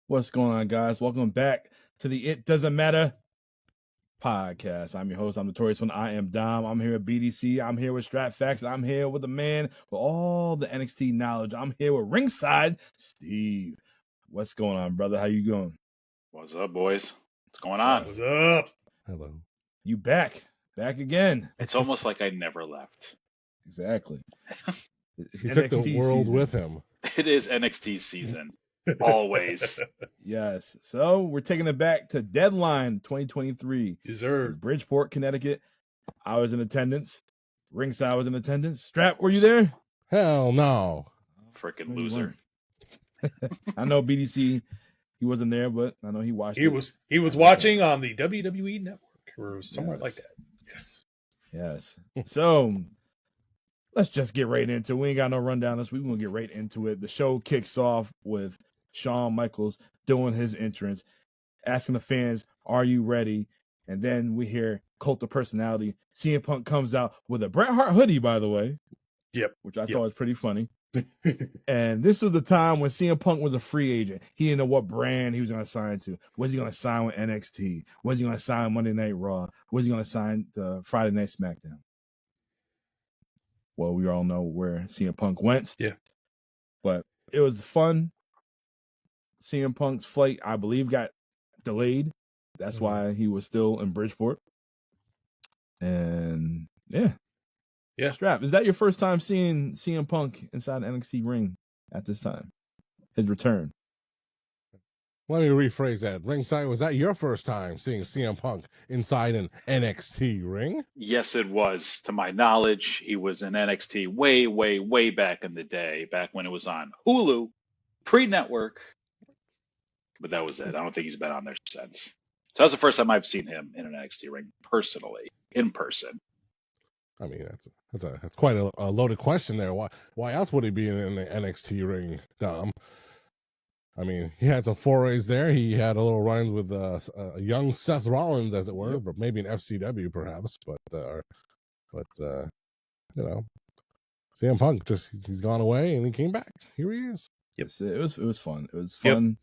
What's going on, guys? Welcome back to the It Doesn't Matter podcast. I'm your host. I'm Notorious One. I am Dom. I'm here at BDC. I'm here with Strat Facts. I'm here with the man with all the NXT knowledge. I'm here with Ringside Steve. What's going on, brother? How you going? What's up, boys? What's going on? What's up? Hello. You back again. It's almost like I never left. Exactly. He took the world season with him. It is NXT season. Always. Yes. So we're taking it back to Deadline 2023. Yes, sir. In Bridgeport, Connecticut. I was in attendance. Ringside was in attendance. Strap, were you there? Hell no. Freaking loser. I know BDC, he wasn't there, but I know he watched it. He was watching on the WWE network or somewhere like that. Yes. So let's just get right into it. We ain't got no rundown this week. We're going to get right into it. The show kicks off with Shawn Michaels doing his entrance, asking the fans, are you ready? And then we hear Cult of Personality. CM Punk comes out with a Bret Hart hoodie, by the way. Yep. Which I thought was pretty funny. And this was the time when CM Punk was a free agent. He didn't know what brand he was going to sign to. Was he going to sign with NXT? Was he going to sign Monday Night Raw? Was he going to sign the Friday Night SmackDown? Well, we all know where CM Punk went. Yeah. But it was fun. CM Punk's flight, I believe, got delayed. That's why he was still in Bridgeport. And yeah. Strap, is that your first time seeing CM Punk inside an NXT ring at this time? His return. Let me rephrase that. Ringside, was that your first time seeing CM Punk inside an NXT ring? Yes, it was. To my knowledge, he was in NXT way, way, way back in the day, back when it was on Hulu, pre-network. But that was it. I don't think he's been on there since. So that's the first time I've seen him in an NXT ring personally, in person. I mean, that's quite a loaded question there. Why else would he be in an NXT ring, Dom? I mean, he had some forays there. He had a little runs with a young Seth Rollins, as it were, but maybe an FCW perhaps. But you know, CM Punk he's gone away and he came back. Here he is. Yep. It was fun. It was fun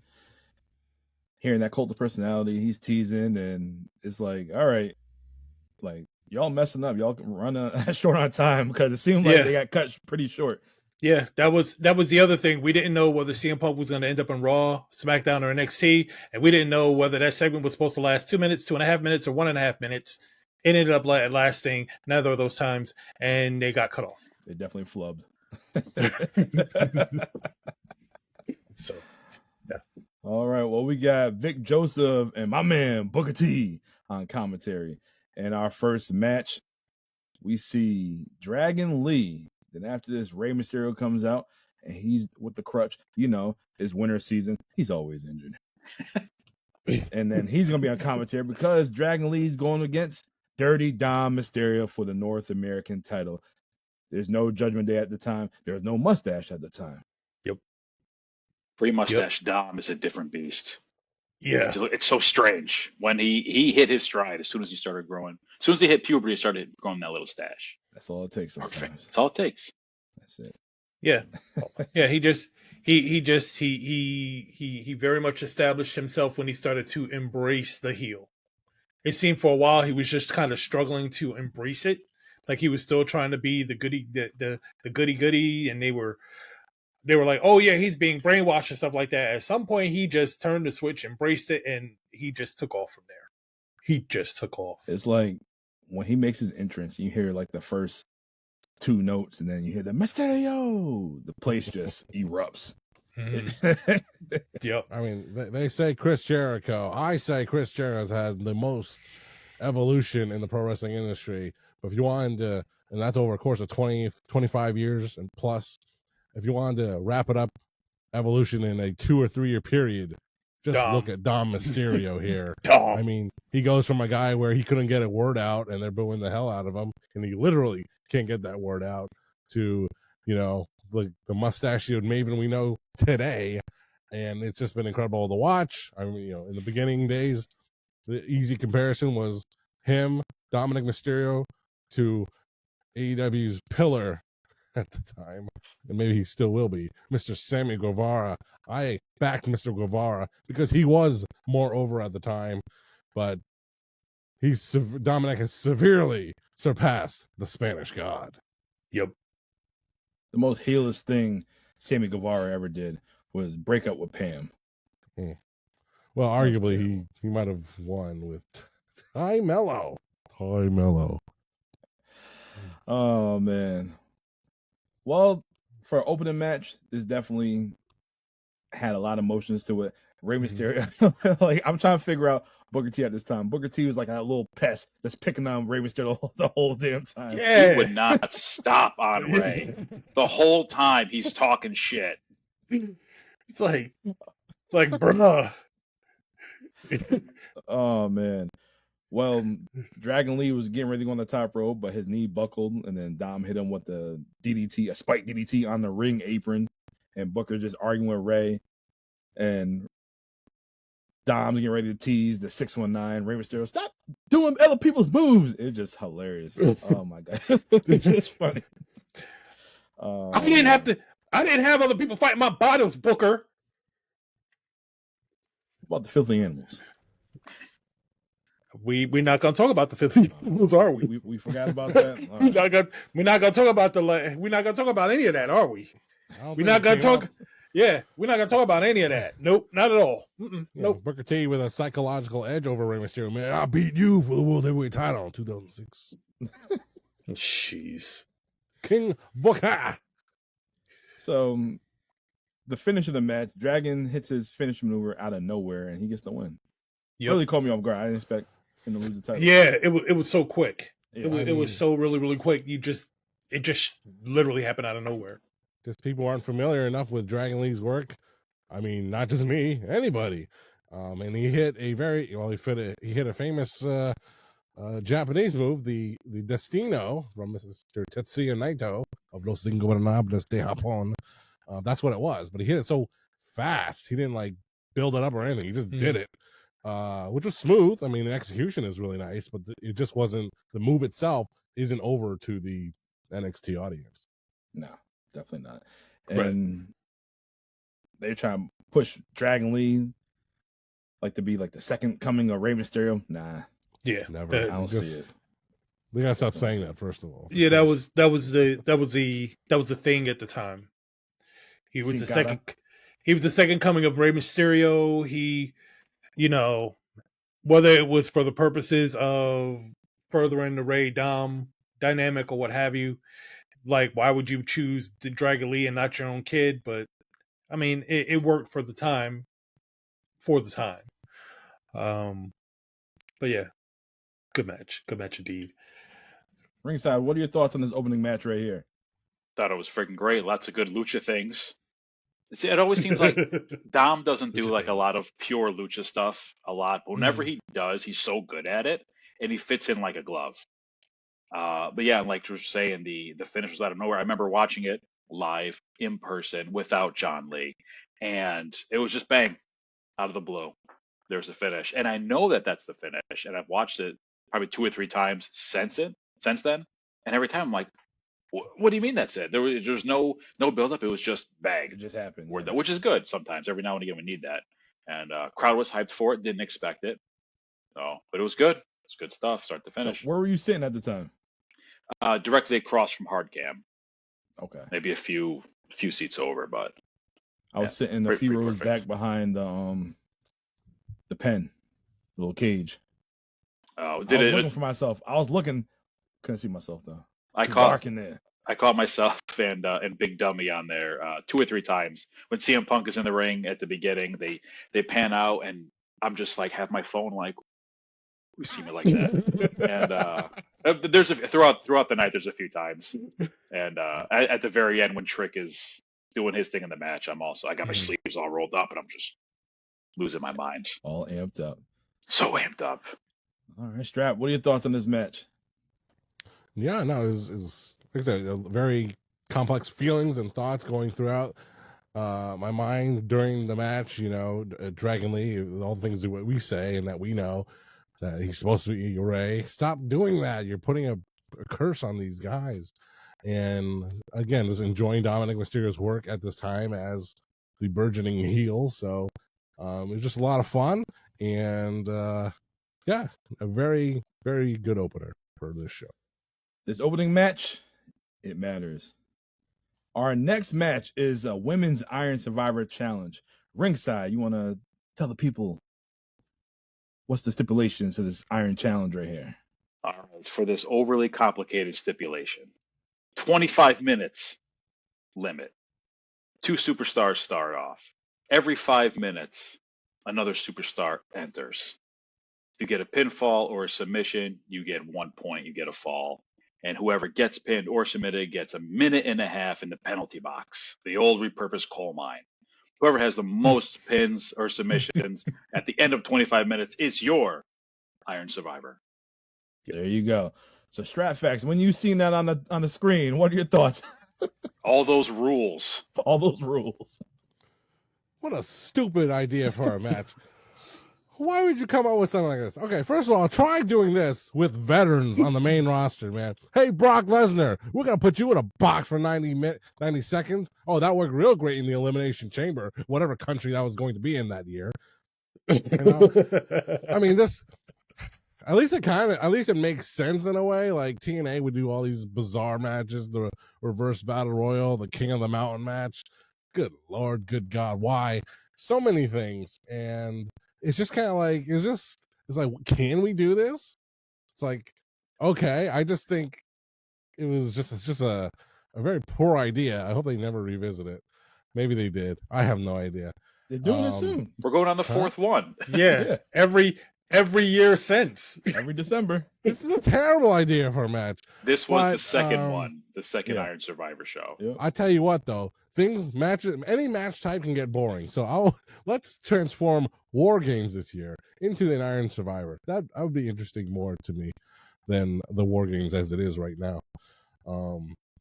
hearing that Cult of Personality. He's teasing, and it's like, all right, like y'all messing up. Y'all can run short on time because it seemed like they got cut pretty short. Yeah, that was the other thing. We didn't know whether CM Punk was going to end up in Raw, SmackDown, or NXT, and we didn't know whether that segment was supposed to last 2 minutes, 2.5 minutes, or 1.5 minutes. It ended up lasting neither of those times, and they got cut off. They definitely flubbed. So, yeah. All right. Well, we got Vic Joseph and my man Booker T on commentary. In our first match, we see Dragon Lee. Then after this, Rey Mysterio comes out, and he's with the crutch. You know, it's winter season. He's always injured. And then he's going to be on commentary because Dragon Lee's going against Dirty Dom Mysterio for the North American title. There's no Judgment Day at the time. There's no mustache at the time. Yep. Pre-mustache Dom is a different beast. Yeah. It's so strange. When he hit his stride, as soon as he started growing, as soon as he hit puberty, he started growing that little stash. That's all it takes sometimes. That's all it takes. That's it. Yeah. Yeah, he very much established himself when he started to embrace the heel. It seemed for a while he was just kind of struggling to embrace it. Like he was still trying to be the goody, the goody, and they were like, oh yeah, he's being brainwashed and stuff like that. At some point he just turned the switch, embraced it, and he just took off from there. He just took off. It's like when he makes his entrance, you hear like the first 2 notes, and then you hear the Mysterio. The place just erupts. Yep. I mean, they say Chris Jericho. I say Chris Jericho has had the most evolution in the pro wrestling industry. But if you wanted to, and that's over a course of 20, 25 years and plus, if you wanted to wrap it up, evolution in a 2 or 3 year period, just look at Dom Mysterio here. I mean, he goes from a guy where he couldn't get a word out and they're booing the hell out of him, and he literally can't get that word out, to, you know, the mustachioed maven we know today. And it's just been incredible to watch. I mean, you know, in the beginning days, the easy comparison was him, Dominic Mysterio, to AEW's pillar, at the time, and maybe he still will be, Mr. Sammy Guevara. I backed Mr. Guevara because he was more over at the time, but Dominic has severely surpassed the Spanish God. Yep. The most heelest thing Sammy Guevara ever did was break up with Pam. Well, arguably he might have won with Ty Mello. Oh man. Well, for an opening match, this definitely had a lot of emotions to it. Rey Mysterio, like I'm trying to figure out Booker T at this time. Booker T was like a little pest that's picking on Rey Mysterio the whole damn time. Yeah. He would not stop on Rey. The whole time he's talking shit. It's like bruh. Oh man. Well, Dragon Lee was getting ready to go on the top rope, but his knee buckled, and then Dom hit him with the DDT, a spike DDT on the ring apron, and Booker just arguing with Rey, and Dom's getting ready to tease the 619. Rey Mysterio, stop doing other people's moves. It's just hilarious. Oh my god, it's just funny. I didn't have other people fight my battles, Booker. About the filthy animals. We're not gonna talk about the filthy animals, are we? We forgot about that. All We're right. not gonna talk about we're not gonna talk about any of that, are we? We're not gonna talk. Yeah, we're not gonna talk about any of that. Nope, not at all. Nope. Booker T with a psychological edge over Rey Mysterio. Man, I beat you for the World Heavyweight title in 2006. Jeez. King Booker. So the finish of the match, Dragon hits his finish maneuver out of nowhere, and he gets the win. Yep. Really caught me off guard. I didn't expect him to lose the title. Yeah, it was so quick. Yeah, It was so really, really quick. It just literally happened out of nowhere. Just people aren't familiar enough with Dragon Lee's work. I mean, not just me, anybody. And he hit he hit a famous Japanese move, the Destino from Mr. Tetsuya Naito of Los Ingobernables de Japón. That's what it was, but he hit it so fast. He didn't like build it up or anything. He just did it, which was smooth. I mean, the execution is really nice, but it just wasn't, the move itself isn't over to the NXT audience. No, definitely not. And they're trying to push Dragon Lee like to be like the second coming of Rey Mysterio. Nah, Yeah, Never. I don't see it. We gotta stop saying that, first of all. Yeah, that was the thing at the time. He was the second. He was the second coming of Rey Mysterio. He, whether it was for the purposes of furthering the Rey Dom dynamic or what have you, like why would you choose the Dragon Lee and not your own kid? But I mean, it worked for the time. But yeah, good match indeed. Ringside, what are your thoughts on this opening match right here? Thought it was freaking great. Lots of good lucha things. See, it always seems like Dom doesn't do like a lot of pure lucha stuff a lot. But whenever he does, he's so good at it, and he fits in like a glove. But yeah, like you were saying, the finish was out of nowhere. I remember watching it live in person without John Lee, and it was just bang out of the blue. There's the finish, and I know that that's the finish, and I've watched it probably 2 or 3 times since then, and every time I'm like, what do you mean that's it? There's no build up. It was just bang. It just happened, Which is good sometimes. Every now and again we need that. And crowd was hyped for it. Didn't expect it. So, but it was good. It's good stuff, start to finish. So where were you sitting at the time? Directly across from Hard Cam. Okay. Maybe a few seats over, but I was sitting a few rows back behind the pen, the little cage. Oh, I was looking for myself. I was looking, couldn't see myself though. I caught myself and Big Dummy on there 2 or 3 times. When CM Punk is in the ring at the beginning, they pan out, and I'm just like have my phone like, who see me like that? And there's throughout the night there's a few times, and at the very end when Trick is doing his thing in the match, I got my sleeves all rolled up, and I'm just losing my mind. All amped up. So amped up. All right, Strap, what are your thoughts on this match? Yeah, no, it was like I said, very complex feelings and thoughts going throughout my mind during the match. Dragon Lee, all the things that we say and that we know that he's supposed to be Rey. Stop doing that. You're putting a curse on these guys. And again, just enjoying Dominic Mysterio's work at this time as the burgeoning heel. So it was just a lot of fun. And yeah, a very, very good opener for this show. This opening match, it matters. Our next match is a Women's Iron Survivor Challenge. Ringside, you want to tell the people what's the stipulations to this Iron Challenge right here? All right, for this overly complicated stipulation, 25 minutes limit. 2 superstars start off. Every 5 minutes, another superstar enters. If you get a pinfall or a submission, you get 1 point, you get a fall. And whoever gets pinned or submitted gets a minute and a half in the penalty box, the old repurposed coal mine. Whoever has the most pins or submissions at the end of 25 minutes is your Iron Survivor. There you go. So Stratfax, when you seen that on the screen, what are your thoughts? All those rules. All those rules. What a stupid idea for a match. Why would you come up with something like this? Okay, first of all, try doing this with veterans on the main roster, man. Hey, Brock Lesnar, we're going to put you in a box for 90 seconds. Oh, that worked real great in the Elimination Chamber, whatever country that was going to be in that year. You know? I mean, this, at least it makes sense in a way. Like TNA would do all these bizarre matches, the reverse battle royal, the King of the Mountain match. Good Lord, good God, why? So many things. And it's just kind of like, it's like, can we do this? It's like, okay, I just think it's just a very poor idea. I hope they never revisit it. Maybe they did. I have no idea. They're doing it soon. We're going on the 4th one. Yeah. Every year since. Every December. This is a terrible idea for a match. This was the second one, the second yeah. Iron Survivor show. Yep. I tell you what, though, any match type can get boring. So let's transform War Games this year into an Iron Survivor. That would be interesting more to me than the War Games as it is right now.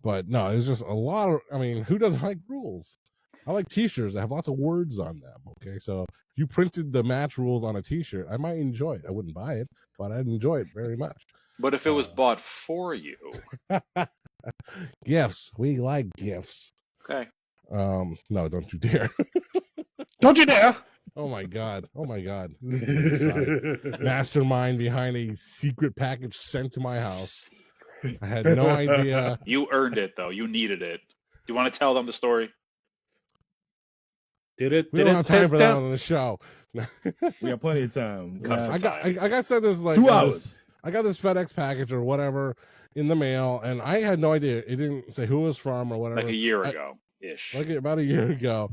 But no, it's just a lot of. I mean, who doesn't like rules? I like T-shirts that have lots of words on them. Okay, so if you printed the match rules on a T-shirt, I might enjoy it. I wouldn't buy it, but I'd enjoy it very much. But if it was bought for you, gifts. We like gifts. okay. No, don't you dare. Don't you dare! Oh my God. Mastermind behind a secret package sent to my house. I had no idea. You earned it, though. You needed it. Do you want to tell them the story? We don't have time for that on the show. We have plenty of time. I got sent this like 2 hours. I got this FedEx package or whatever in the mail, and I had no idea. It didn't say who it was from or whatever. Like a year ago ish. Like about a year ago,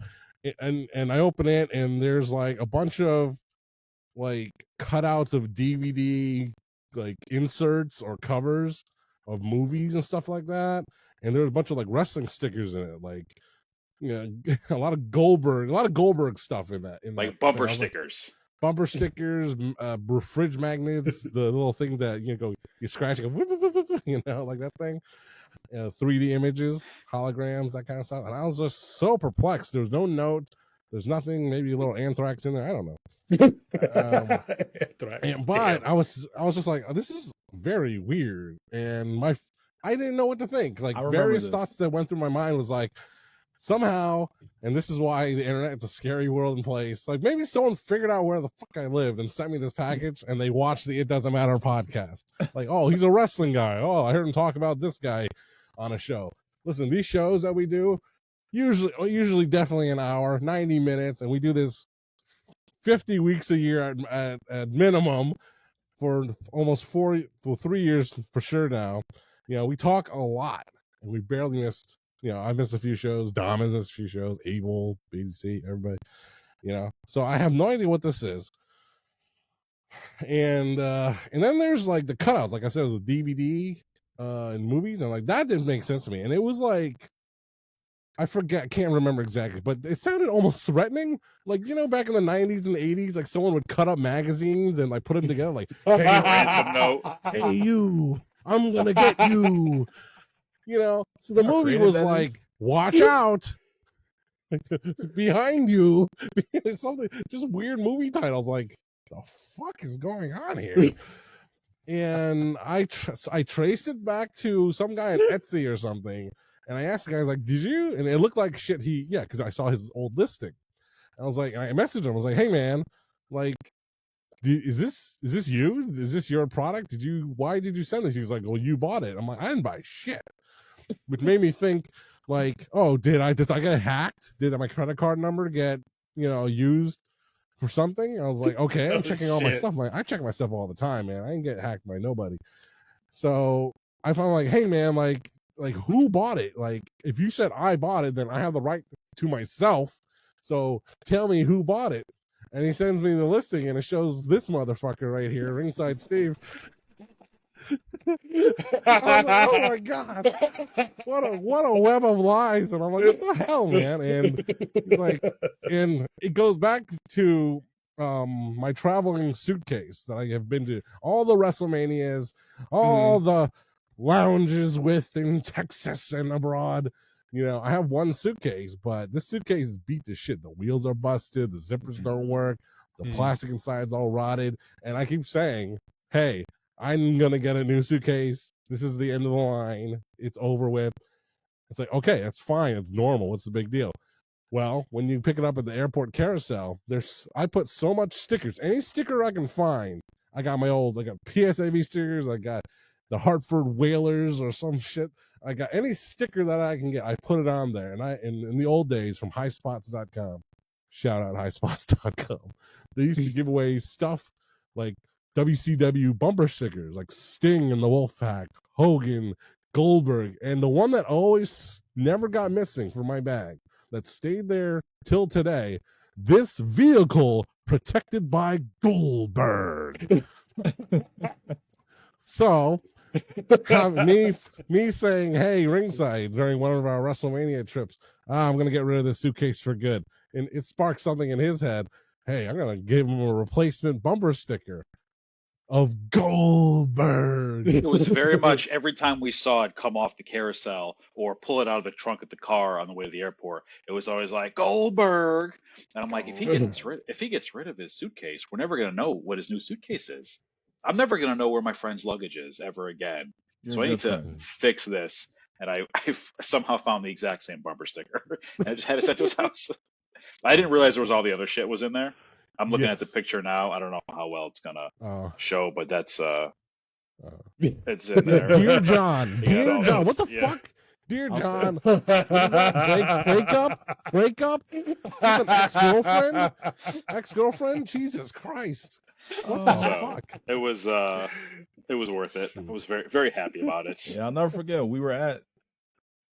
and I open it, and there's like a bunch of like cutouts of DVD like inserts or covers of movies and stuff like that, and there's a bunch of like wrestling stickers in it, like. Yeah, a lot of Goldberg stuff in that. Like bumper stickers. Bumper stickers, fridge magnets, the little thing that you scratch, like that thing. 3D images, holograms, that kind of stuff. And I was just so perplexed. There's no note. There's nothing. Maybe a little anthrax in there. I don't know. But I was just like, oh, this is very weird. And I didn't know what to think. Like various thoughts that went through my mind was like, somehow, and this is why the internet is a scary world and place, like maybe someone figured out where the fuck I lived and sent me this package and they watched the It Doesn't Matter podcast. Like, oh, he's a wrestling guy. Oh, I heard him talk about this guy on a show. Listen, these shows that we do, usually definitely an hour, 90 minutes, and we do this 50 weeks a year at minimum for almost 3 years for sure now. We talk a lot and we barely missed. I missed a few shows. Dom has missed a few shows. Abel, BBC, everybody. So I have no idea what this is. And then there's like the cutouts. Like I said, it was a DVD and movies, and like that didn't make sense to me. And it was like, I can't remember exactly, but it sounded almost threatening. Like back in the 90s and the 80s, like someone would cut up magazines and like put them together. Like, hey, ransom note. Hey, you, I'm gonna get you. So the movie was like, watch out behind you. Something, just weird movie titles. Like, the fuck is going on here? And I traced it back to some guy on Etsy or something. And I asked the guy, I was like, did you? And it looked like shit. Because I saw his old listing. I was like, I messaged him. I was like, hey man, like, is this you? Is this your product? Why did you send this? He was like, well, you bought it. I'm like, I didn't buy shit. Which made me think, like, oh, did I get hacked? Did my credit card number get, used for something? I was like, okay, I'm checking all my stuff. I check my stuff all the time, man. I didn't get hacked by nobody. So I found like, hey man, like who bought it? Like, if you said I bought it, then I have the right to myself. So tell me who bought it. And he sends me the listing, and it shows this motherfucker right here, Ringside Steve. I was like, oh my god, what a web of lies! And I'm like, what the hell, man? And he's like, and it goes back to my traveling suitcase that I have been to all the WrestleManias, all the lounges with in Texas and abroad. I have one suitcase, but this suitcase is beat to shit. The wheels are busted, the zippers don't work, the plastic inside's all rotted, and I keep saying, hey, I'm gonna get a new suitcase. This is the end of the line. It's over with. It's like, okay, that's fine. It's normal. What's the big deal? Well, when you pick it up at the airport carousel, I put so much stickers. Any sticker I can find. I got PSAV stickers. I got the Hartford Whalers or some shit. I got any sticker that I can get. I put it on there. And in the old days from highspots.com, shout out highspots.com, they used to give away stuff like WCW bumper stickers like Sting and the Wolfpack, Hogan, Goldberg, and the one that always never got missing from my bag that stayed there till today, this vehicle protected by Goldberg. So me saying, hey, Ringside, during one of our WrestleMania trips, I'm going to get rid of this suitcase for good. And it sparked something in his head. Hey, I'm going to give him a replacement bumper sticker of Goldberg. It was very much every time we saw it come off the carousel or pull it out of the trunk of the car on the way to the airport, it was always like Goldberg. And I'm like, if he gets rid of his suitcase, we're never gonna know what his new suitcase is. I'm never gonna know where my friend's luggage is ever again. So I need to fix this. And I somehow found the exact same bumper sticker. And I just had it sent to his house. I didn't realize there was all the other shit was in there. I'm looking at the picture now. I don't know how well it's gonna show, but that's it's in there. Dear John, what the fuck? Dear John, breakup? He's an ex-girlfriend? Jesus Christ. What the fuck? It was worth it. I was very, very happy about it. Yeah, I'll never forget. We were at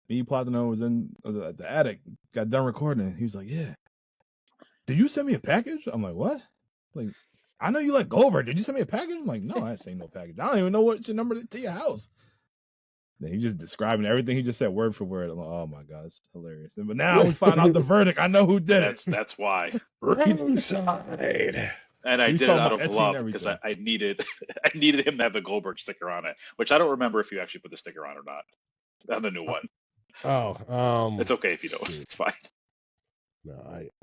Platino was in the attic, got done recording. He was like, yeah. Did you send me a package? I'm like, what? Like, I know you like Goldberg. Did you send me a package? I'm like, no, I ain't saying no package. I don't even know what's your number to your house. Then he just describing everything he just said word for word. I'm like, oh my god, it's hilarious. But now we find out the verdict. I know who did it. That's why. Ringside. And I did it out of love because I needed him to have the Goldberg sticker on it, which I don't remember if you actually put the sticker on or not on the new one. It's okay if you don't. It's fine.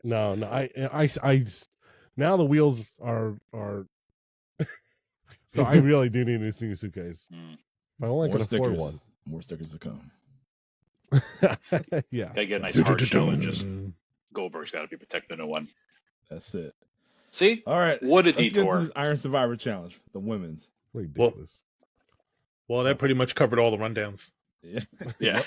No, I now the wheels are so I really do need this new suitcase. If I only could afford one. More stickers to come. Yeah. Gotta get a nice hard show and just Goldberg's gotta be protecting the new one. That's it. See? All right. What a let's detour. Get to this Iron Survivor Challenge, the women's. Ridiculous. Well, that pretty much covered all the rundowns. Yeah.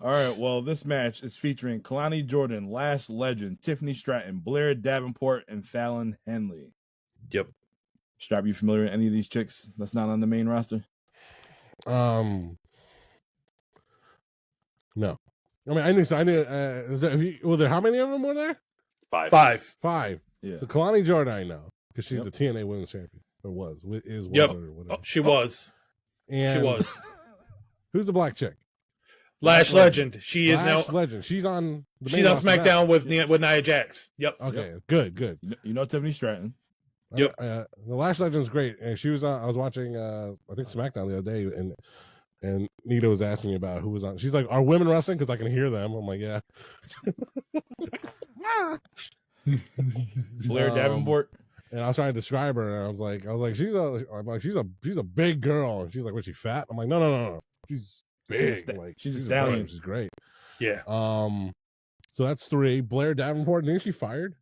All right. Well, this match is featuring Kalani Jordan, Lash Legend, Tiffany Stratton, Blair Davenport, and Fallon Henley. Yep. Strap, you familiar with any of these chicks that's not on the main roster? No. I mean, I knew. Were there how many of them were there? Five. Yeah. So Kalani Jordan, I know because she's the TNA Women's Champion, or was or whatever. She was. And she was. Who's the black chick? Lash Legend. She is now Legend. She's on. She's on SmackDown with Nia Jax. Yep. Okay. Yep. Good. You know Tiffany Stratton. Yep. The Lash Legend's great, and she was on. I was watching. I think SmackDown the other day, and Nita was asking me about who was on. She's like, "Are women wrestling?" Because I can hear them. I'm like, "Yeah." Blair Davenport. And I was trying to describe her, and I was like, she's a big girl. And she's like, was she fat? I'm like, no. She's big. She's a stallion. She's great. Yeah. So that's 3. Blair Davenport, didn't she fired?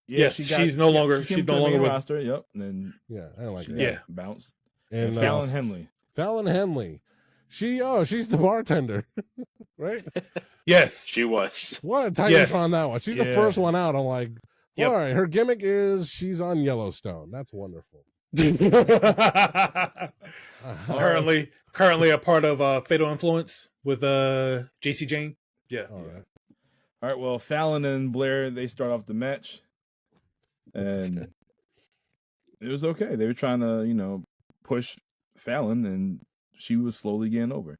Yeah, yes, she's no longer with roster. Yep. And then I don't like that. Yeah. Bounced. And Fallon Henley. Fallon Henley. She's the bartender, right? Yes, She was. What a Titantron on that one. She's the first one out. I'm like, Yep. all right. Her gimmick is she's on Yellowstone. That's wonderful. currently a part of Fatal Influence with JC Jane. Yeah. All right. All right. Well, Fallon and Blair, they start off the match, and it was okay. They were trying to, push Fallon, and she was slowly getting over.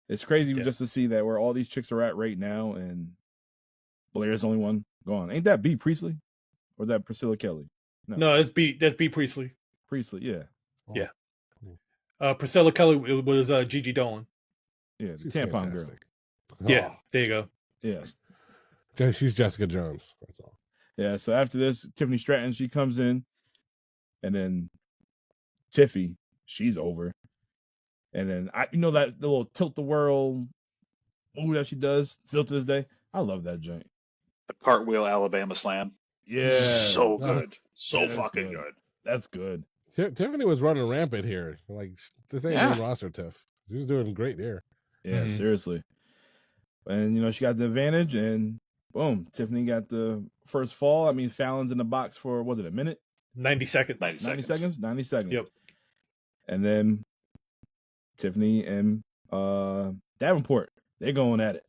It's crazy just to see that where all these chicks are at right now, and Blair's the only one gone. Ain't that B Priestley, or is that Priscilla Kelly? No, that's B Priestley. Priestley, yeah. Oh, Yeah. cool. Priscilla Kelly was Gigi Dolan. Yeah, the She's tampon fantastic. Yeah, Oh, there you go. Yeah. she's Jessica Jones. That's all. Yeah, so after this, Tiffany Stratton, she comes in, and then Tiffy, she's over. And then that little tilt the world move that she does still to this day. I love that joint. The cartwheel Alabama slam. Yeah, So good. So that's fucking good. good. That's good. Tiffany was running rampant here. Like, this ain't main roster Tiff. She was doing great here. Yeah, Mhm. seriously. And she got the advantage, and boom, Tiffany got the first fall. I mean, Fallon's in the box for was it a minute? 90 seconds. 90 seconds. 90 seconds. Yep. And then Tiffany and Davenport, they're going at it.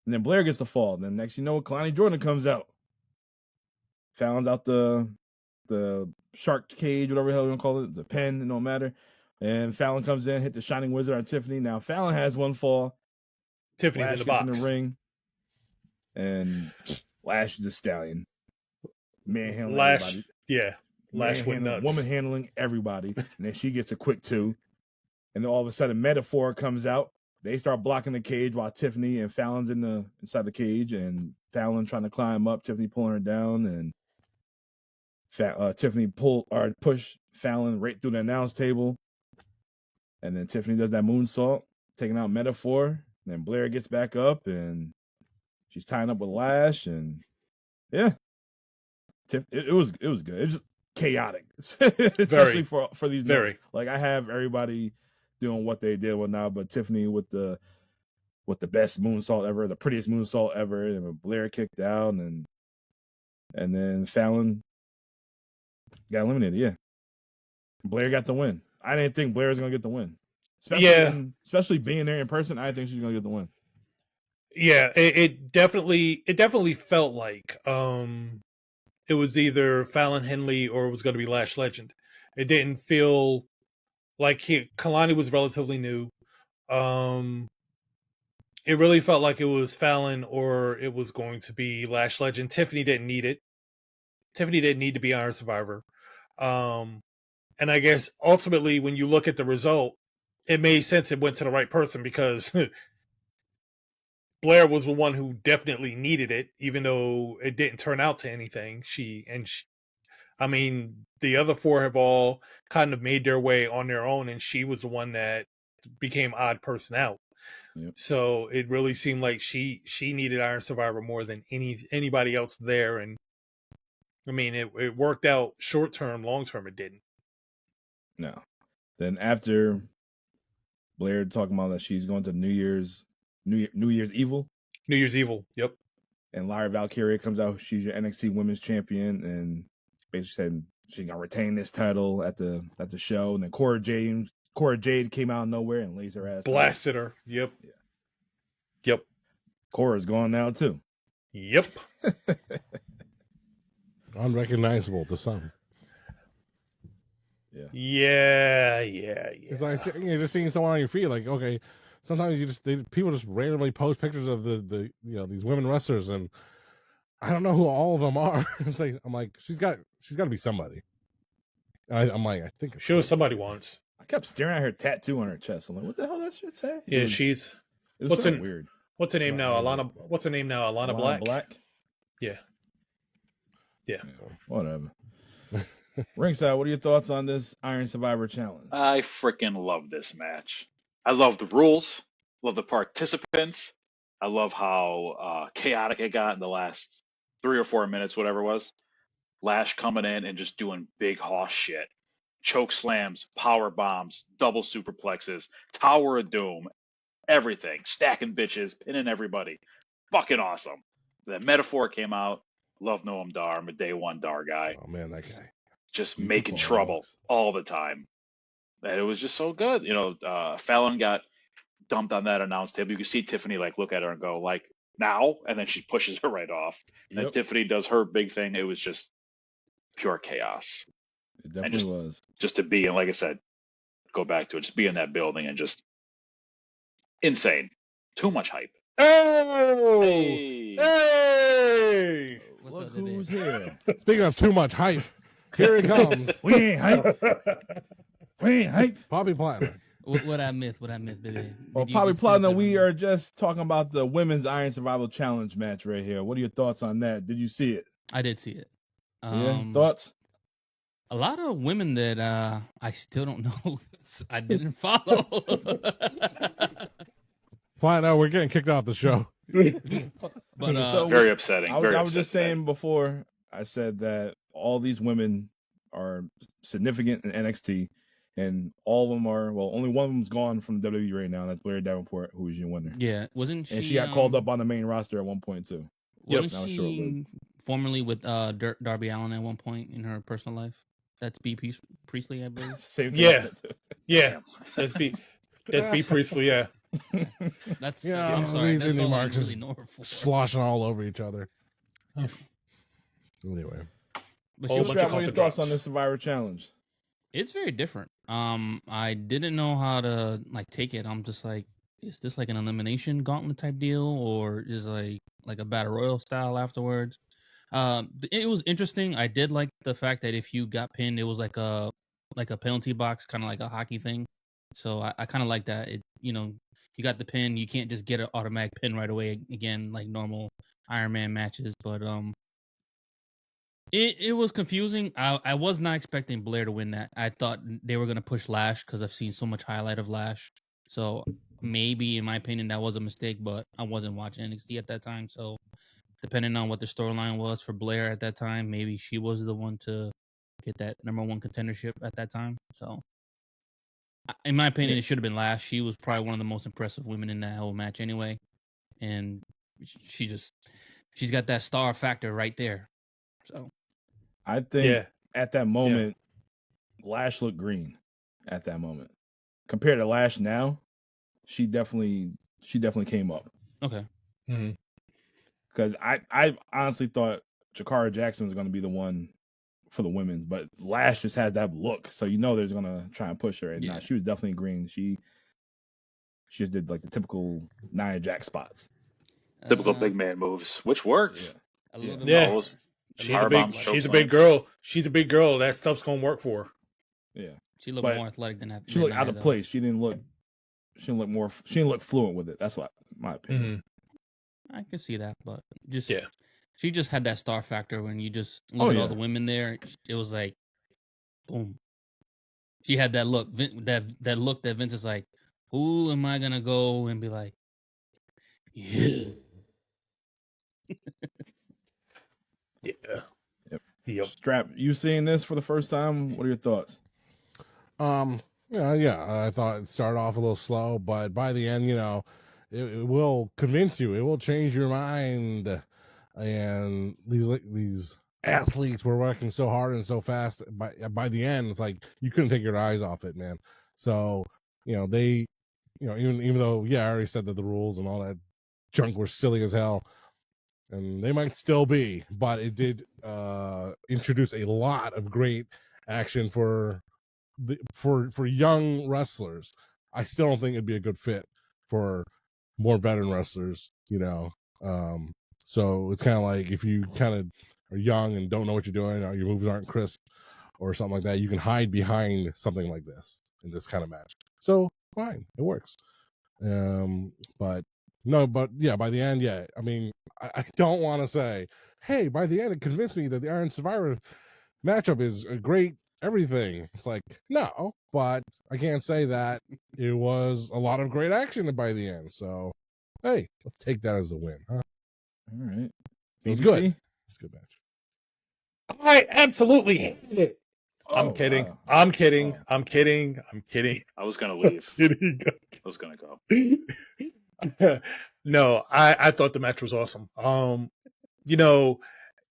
And then Blair gets the fall. Then next you know, Kalani Jordan comes out. Fallon's out the shark cage, whatever the hell you want to call it, the pen, it don't matter. And Fallon comes in, hit the Shining Wizard on Tiffany. Now Fallon has one fall. Tiffany's Lash in the gets box. in the ring. And Lash is a stallion. Manhandling everybody. Yeah. Lash went nuts. Woman handling everybody. And then she gets a quick 2. And then all of a sudden, Metaphor comes out. They start blocking the cage while Tiffany and Fallon's inside the cage. And Fallon trying to climb up, Tiffany pulling her down. And Tiffany push Fallon right through the announce table. And then Tiffany does that moonsault, taking out Metaphor. And then Blair gets back up, and she's tying up with Lash. And yeah, it was good. It was chaotic, especially for these very. Like, I have everybody doing what they did now, but Tiffany with the best moonsault ever, the prettiest moonsault ever, and Blair kicked out, and then Fallon got eliminated. Yeah, Blair got the win. I didn't think Blair was gonna get the win. Especially being there in person, I didn't think she was gonna get the win. Yeah, it definitely felt like it was either Fallon Henley or it was going to be Lash Legend. It didn't feel like Kalani was relatively new. It really felt like it was Fallon or it was going to be Lash Legend. Tiffany didn't need it. Tiffany didn't need to be Iron Survivor. And I guess ultimately, when you look at the result, it made sense it went to the right person because Blair was the one who definitely needed it, even though it didn't turn out to anything. I mean, the other 4 have all kind of made their way on their own, and she was the one that became odd person out. Yep. So it really seemed like she needed Iron Survivor more than anybody else there. And I mean, it worked out short term, long term it didn't. No. Then after Blair talking about that she's going to New Year's Evil. New Year's Evil, yep. And Lyra Valkyria comes out. She's your NXT Women's Champion, and basically said she's gonna retain this title at the show. And then Cora Jade came out of nowhere and lays her ass. Blasted her. Yep. Yeah. Yep. Cora's gone now too. Yep. Unrecognizable to some. Yeah. It's like just seeing someone on your feed. Like, okay, sometimes people just randomly post pictures of the these women wrestlers, and I don't know who all of them are. It's like I'm like she's got to be somebody. And I'm like I think she was somebody once. I kept staring at her tattoo on her chest. I'm like, what the hell that shit say? Yeah, it was weird. What's her name now? Alana Black. Black. Yeah. Whatever. Ringside, what are your thoughts on this Iron Survivor Challenge? I freaking love this match. I love the rules. Love the participants. I love how chaotic it got in the last 3 or 4 minutes, whatever it was. Lash coming in and just doing big hoss shit. Choke slams, power bombs, double superplexes, Tower of Doom, everything. Stacking bitches, pinning everybody. Fucking awesome. The Metaphor came out. Love Noam Dar. I'm a day one Dar guy. Oh man, that guy. Just Beautiful making trouble dogs. all the time. And it was just so good. Fallon got dumped on that announce table. You could see Tiffany like look at her and go like, now? And then she pushes her right off. And Yep. then Tiffany does her big thing. It was just pure chaos. It definitely just- was. Just to be, and like I said, go back to it, just be in that building and just insane. Too much hype. Oh, Hey. hey! What's Look up, today? who's here. Speaking of too much hype, here it comes. We ain't hype. We ain't hype. Poppy Platinum. What I missed, baby. Well, Did you Poppy just Platinum, skip we it? are just talking about the women's Iron Survival Challenge match right here. What are your thoughts on that? Did you see it? I did see it. Yeah. Thoughts? A lot of women that I still don't know. I didn't follow. Platinum, we're getting kicked off the show. But So- Very upsetting. I Very was just upsetting. saying before, I said that all these women are significant in NXT, and all of them are, well, only one of them's gone from WWE right now. That's Blair Davenport, who is your winner. yeah, wasn't she? And she got called up on the main roster at one point, too. Wasn't That was she short-lived. formerly with Darby Allin at one point in her personal life? That's B. Priestley, I believe. Same thing. Yeah. I said, too. Yeah, that's B Priestley. Yeah, That's Yeah, I'm sorry. these That's indie all I marks really is know her for. Sloshing all over each other. Anyway, But Whole she bunch was, of Strap, what are your coffee thoughts drops. on this Survivor Challenge? it's very different. I didn't know how to like take it. I'm just like, is this like an elimination gauntlet type deal, or is like a battle royal style afterwards? It was interesting. I did like the fact that if you got pinned, it was like a penalty box, kind of like a hockey thing. So I kind of like that. You got the pin, you can't just get an automatic pin right away again, like normal Iron Man matches. But it was confusing. I was not expecting Blair to win that. I thought they were gonna push Lash because I've seen so much highlight of Lash. So maybe, in my opinion, that was a mistake. But I wasn't watching NXT at that time, so depending on what the storyline was for Blair at that time, maybe she was the one to get that #1 contendership at that time. So, in my opinion, it should have been Lash. She was probably one of the most impressive women in that whole match, anyway. And she's got that star factor right there. So, I think yeah. at that moment, Lash looked green at that moment. Compared to Lash now, she definitely came up. okay. Mhm. Because I honestly thought Jakara Jackson was going to be the one for the women's, but Lash just has that look, so you know they're going to try and push her. And Yeah. nah, she was definitely green. She just did like the typical Nia Jax spots. Typical Uh, big man moves, which works. A little bit Yeah. more- She's Power a big, bombs, choke she's a big slams. girl. She's a big girl. That stuff's gonna work for her. Yeah, She looked But more athletic than that. she looked out Nia, of though. place. She didn't look fluent with it. That's what my opinion. Mhm. I can see that, but just Yeah. she just had that star factor when you just look Oh, at yeah. all the women there. It was like, boom. She had that look, that look that Vince is like, who am I gonna go and be like, yeah. Yeah. Yep. Yep. Strap, you seeing this for the first time? What are your thoughts? Yeah. I thought it started off a little slow, but by the end, it will convince you. It will change your mind. And these athletes were working so hard and so fast. By the end, it's like you couldn't take your eyes off it, man. So they, even though I already said that the rules and all that junk were silly as hell, and they might still be, but it did introduce a lot of great action for young wrestlers. I still don't think it'd be a good fit for more veteran wrestlers, so it's kind of like if you kind of are young and don't know what you're doing, or your moves aren't crisp or something like that, you can hide behind something like this in this kind of match. So fine, it works. But by the end, I mean, I don't want to say, hey, by the end, it convinced me that the Iron Survivor matchup is a great everything. It's like, no, but I can't say that it was a lot of great action by the end. So, hey, let's take that as a win, huh? All right. So it's BBC? good. It's a good match. I absolutely hated it. I'm Oh, kidding. wow. I'm kidding. Oh. I'm kidding. I'm kidding. I was gonna leave. Kidding. I was gonna go. No, I thought the match was awesome. You know,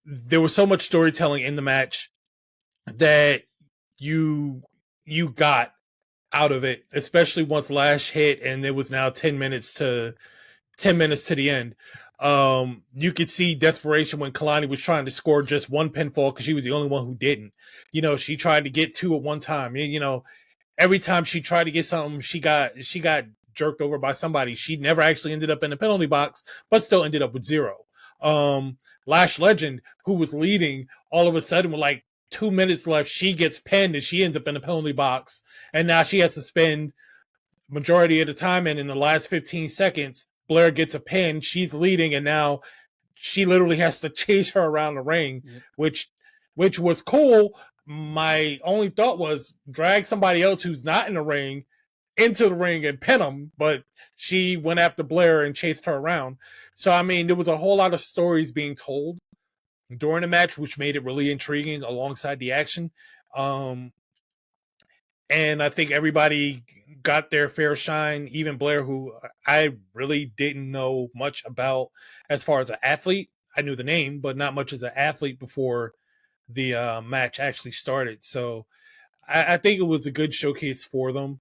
there was so much storytelling in the match that you got out of it, especially once Lash hit and it was now 10 minutes to the end. You could see desperation when Kalani was trying to score just one pinfall because she was the only one who didn't. You know, she tried to get two at one time. You know, every time she tried to get something, she got jerked over by somebody. She never actually ended up in the penalty box, but still ended up with 0. Lash Legend, who was leading, all of a sudden with like 2 minutes left, she gets pinned and she ends up in the penalty box. And now she has to spend majority of the time. And in the last 15 seconds, Blair gets a pin. She's leading, and now she literally has to chase her around the ring, which was cool. My only thought was drag somebody else who's not in the ring into the ring and pin them, but she went after Blair and chased her around. So, I mean, there was a whole lot of stories being told during the match, which made it really intriguing alongside the action. And I think everybody got their fair shine, even Blair, who I really didn't know much about as far as an athlete. I knew the name, but not much as an athlete before the match actually started. So I think it was a good showcase for them.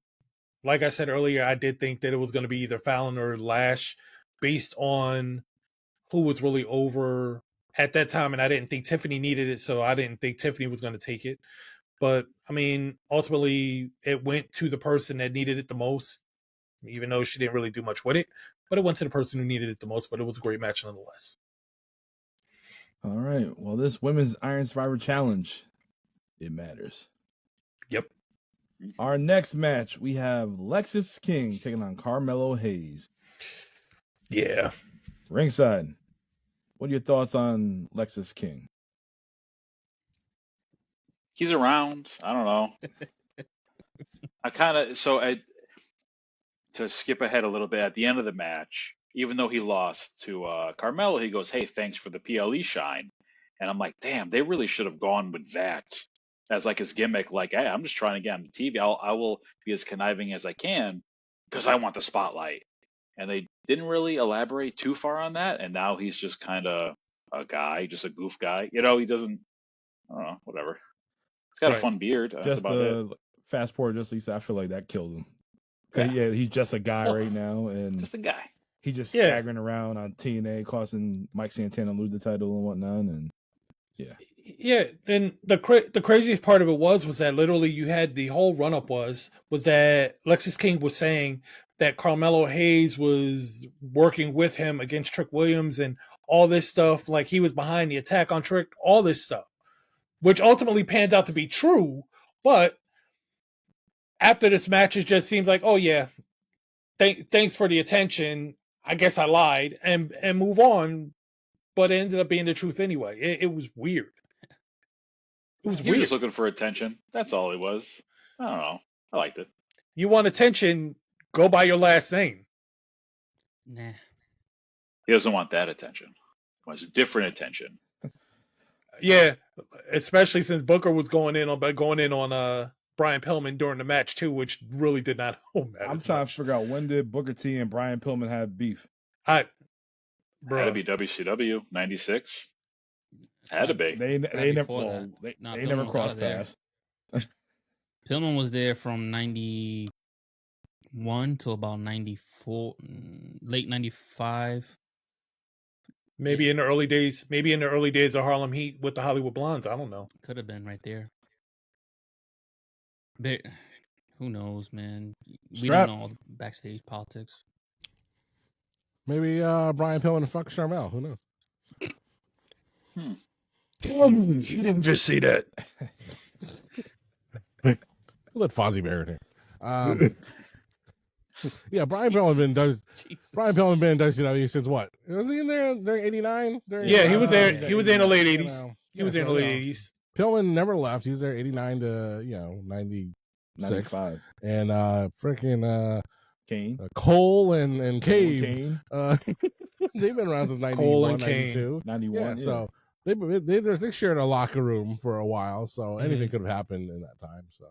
Like I said earlier, I did think that it was going to be either Fallon or Lash based on who was really over at that time. And I didn't think Tiffany needed it, so I didn't think Tiffany was going to take it. But, I mean, ultimately, it went to the person that needed it the most, even though she didn't really do much with it. But it went to the person who needed it the most, but it was a great match nonetheless. All right. Well, this Women's Iron Survivor Challenge, it matters. Yep. Our next match, we have Lexis King taking on Carmelo Hayes. Yeah. Ringside, what are your thoughts on Lexis King? He's around. I don't know. To skip ahead a little bit, at the end of the match, even though he lost to Carmelo, he goes, "Hey, thanks for the PLE shine." And I'm like, damn, they really should have gone with that as like his gimmick. Like, hey, I'm just trying to get on the TV. I will be as conniving as I can because I want the spotlight. And they didn't really elaborate too far on that. And now he's just kind of a guy, just a goof guy. You know, he doesn't, I don't know, whatever. He's got a fun beard. That's Just about it. fast forward, just so you said, I feel like that killed him. Yeah. He's just a guy right now, and Just a guy. He just staggering around on TNA, causing Mike Santana lose the title and whatnot, and yeah. And the craziest part of it was that literally you had the whole run up was that Lexis King was saying that Carmelo Hayes was working with him against Trick Williams and all this stuff, like he was behind the attack on Trick, all this stuff, which ultimately pans out to be true. But after this match, it just seems like, oh yeah, thanks for the attention. I guess I lied and move on. But it ended up being the truth anyway. It was weird. It was He weird. was just looking for attention. That's all it was. I don't know. I liked it. You want attention, go by your last name. Nah. He doesn't want that attention. He wants different attention. Yeah, especially since Booker was going in on Brian Pillman during the match too, which really did not hold that. I'm trying to figure out, when did Booker T and Brian Pillman have beef? Had to be WCW '96. Had to be. They never crossed paths. Pillman was there from 91 to about 94, late 95. Maybe in the early days of Harlem Heat with the Hollywood Blondes. I don't know. Could have been right there. But who knows, man? We don't know all the backstage politics. Maybe Brian Pillman and fuck Sharmell. Who knows? You didn't just see that. We'll let Fozzie Bear in here. Yeah, Brian Pillman been in WCW since what? Was he in there during '89? Yeah, he was there. He was in the late '80s. He was in the late '80s. Pillman never left. He was there 89 to 96. 95. And freaking Kane. Cole and Cave. Kane. They've been around since Cole 91, and Kane. 92. 91. Yeah, so they shared a locker room for a while, so anything Mhm. could have happened in that time. So,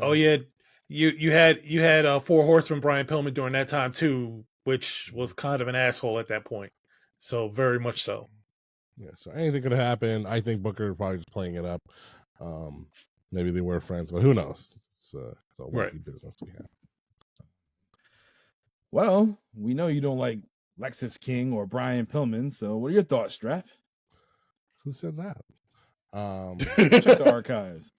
Oh yeah, you had 4 Horsemen Brian Pillman during that time too, which was kind of an asshole at that point. So very much so. yeah, so anything could have happened. I think Booker probably just playing it up. Maybe they were friends, but who knows? It's a wacky Right. business we have. Well, we know you don't like Lexus King or Brian Pillman, so what are your thoughts, Strap? Who said that? Check the archives.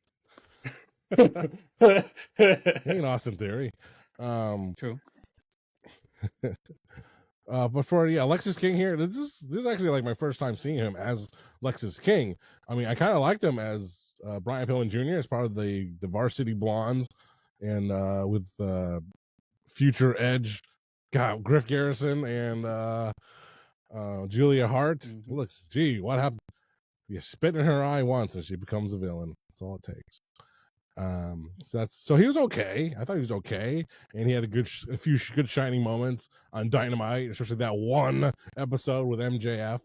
Ain't Austin Theory. True. But for Lexus King here, this is actually like my first time seeing him as Lexus King. I mean, I kind of liked him as Brian Pillman Jr. as part of the Varsity Blondes, and with Future Edge, Griff Garrison and Julia Hart. Mhm. Look, gee, what happened? You spit in her eye once, and she becomes a villain. That's all it takes. So he was okay. I thought he was okay, and he had a few good shining moments on Dynamite, especially that one episode with MJF.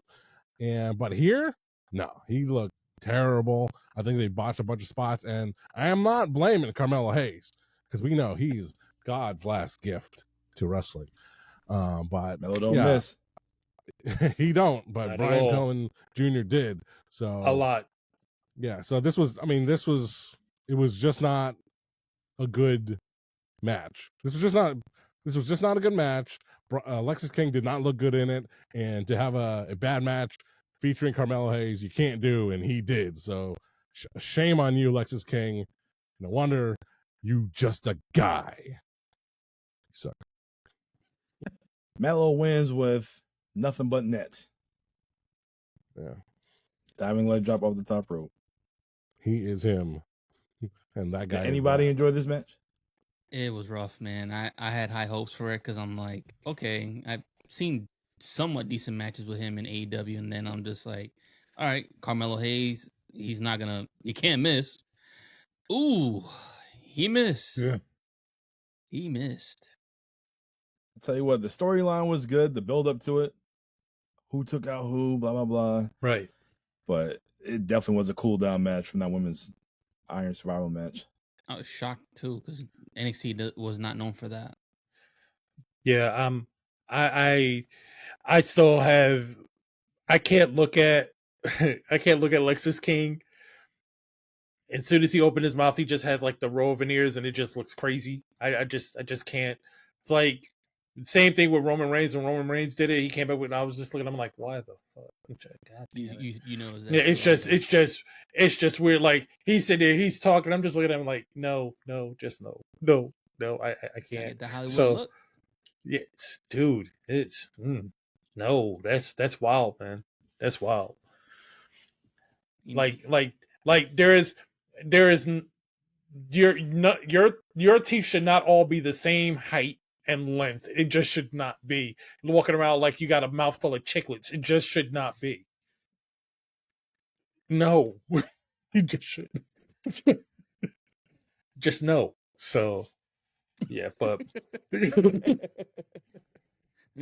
But here, no, he looked terrible. I think they botched a bunch of spots, and I am not blaming Carmelo Hayes because we know he's God's last gift to wrestling. But Melo don't miss. he don't, but Not at Brian all. Pillman Jr. did. So A lot. yeah, so it was just not a good match. This was just not a good match. Lexus King did not look good in it, and to have a bad match featuring Carmelo Hayes, you can't do, and he did. So shame on you, Lexus King. No wonder you just a guy. So Melo wins with nothing but net. yeah, Diving leg drop off the top rope. he is him, and that guy. Did anybody enjoy this match? It was rough, man. I had high hopes for it because I'm like, okay, I've seen somewhat decent matches with him in AEW, and then I'm just like, all right, Carmelo Hayes, he can't miss. Ooh, he missed. Yeah. He missed. I'll tell you what, the storyline was good, the build up to it. Who took out who, blah, blah, blah. Right. But it definitely was a cool down match from that women's Iron Survival match. I was shocked too because NXT was not known for that. Yeah. I still have. I can't look at. I can't look at Lexus King. As soon as he opened his mouth, he just has like the row of veneers, and it just looks crazy. I just can't. It's like same thing with Roman Reigns. When Roman Reigns did it, he came up with. And I was just looking. I'm like, why the fuck? God damn it. You know, Yeah, it's just weird. Like he's sitting there, he's talking. I'm just looking at him like, no, just no. I can't. The Hollywood So, look. yeah, dude, it's no. That's wild, man. That's wild. You know, Like there is your teeth should not all be the same height and length. It just should not be. Walking around like you got a mouthful of chiclets. It just should not be. No. You just should. Just no. So yeah, but need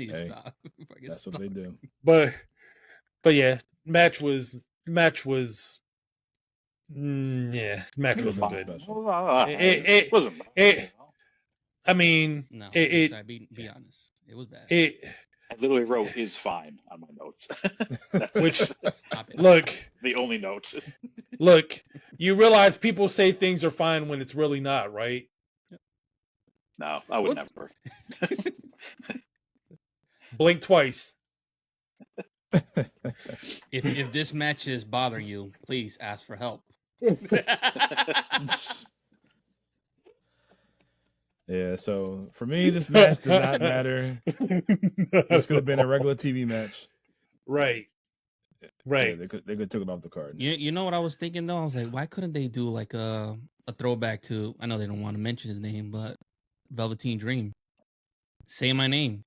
to Hey, stop. Fucking That's what stop. they do. but yeah, match was match was Wasn't good. special. It wasn't. it- I mean, No, it sorry, be honest. It was bad. it I literally wrote "is fine" on my notes. which Stop it. look. the only note. Look, you realize people say things are fine when it's really not, right? No, I would What? never. Blink twice. If this match is bothering you, please ask for help. Yeah, so for me, this match did not matter. This could have been a regular TV match. Right. Right. Yeah, they could took it off the card. You know what I was thinking though? I was like, why couldn't they do like a throwback to? I know they don't want to mention his name, but Velveteen Dream. Say my name.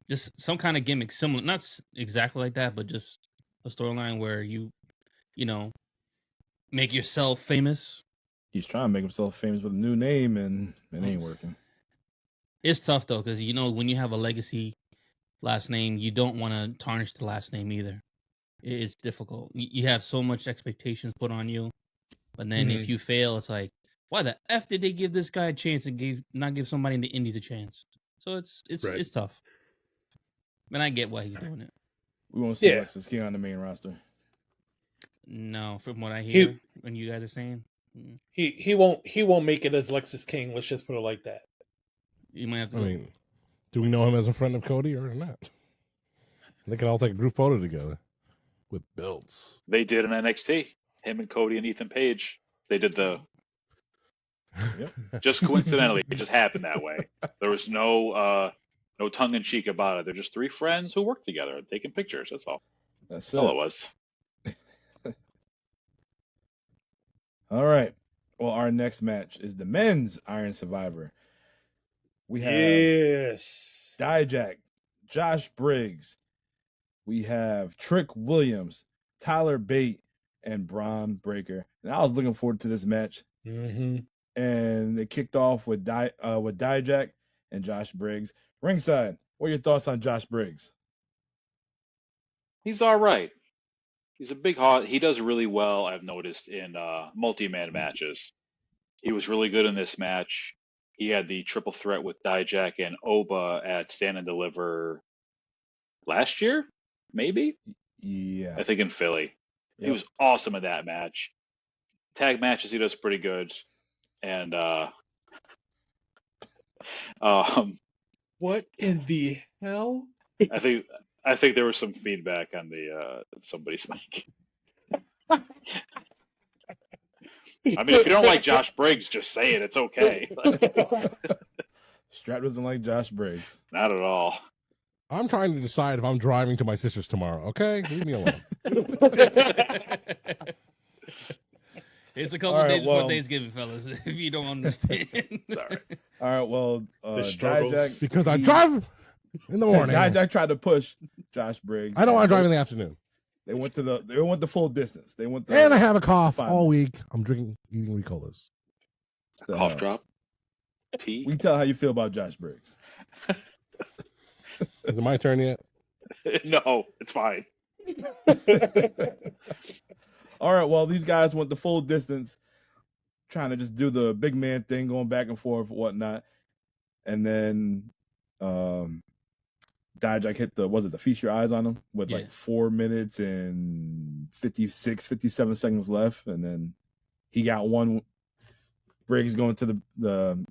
Just some kind of gimmick, similar, not exactly like that, but just a storyline where you make yourself famous. He's trying to make himself famous with a new name, and it ain't working. It's tough though, because when you have a legacy last name, you don't want to tarnish the last name either. It's difficult. You have so much expectations put on you, but then if you fail, it's like, why the F did they give this guy a chance and not give somebody in the indies a chance? So it's tough. And I get why he's doing it. We won't see Lexus King on the main roster. No, from what I hear, when you guys are saying, he won't make it as Lexus King. Let's just put it like that. You might have to. I mean, do we know him as a friend of Cody or not? They can all take a group photo together with belts. They did an NXT. Him and Cody and Ethan Page. They did the. Just coincidentally, it just happened that way. There was no tongue in cheek about it. They're just three friends who work together and taking pictures. That's all. That's all it was. All right. Well, our next match is the men's Iron Survivor. We have Dijak, Josh Briggs. We have Trick Williams, Tyler Bate, and Braun Breaker. And I was looking forward to this match. Mm-hmm. And they kicked off with Dijak and Josh Briggs. Ringside, what are your thoughts on Josh Briggs? He's all right. He's a big hot. He does really well, I've noticed, in multi-man matches. He was really good in this match. He had the triple threat with Dijak and Oba at Stand and Deliver last year, maybe? Yeah. I think in Philly. Yep. He was awesome in that match. Tag matches, he does pretty good. And what in the hell? I think there was some feedback on the somebody's mic. I mean, if you don't like Josh Briggs, just say it. It's okay. Strap doesn't like Josh Briggs. Not at all. I'm trying to decide if I'm driving to my sister's tomorrow. Okay, leave me alone. It's a couple days before Thanksgiving, fellas. If you don't understand, sorry. All right, well, Dijak, because I drive in the morning. Dijak tried to push Josh Briggs. I don't want to drive in the afternoon. They went the full distance. And I have a cough all week. I'm eating Ricolas. Cough drop. Tea. We can tell how you feel about Josh Briggs. Is it my turn yet? No, it's fine. All right, well, these guys went the full distance, trying to just do the big man thing, going back and forth, whatnot. And then Dijak hit the Feast Your Eyes on him with like 4 minutes and 57 seconds left. And then he got one. Briggs going to the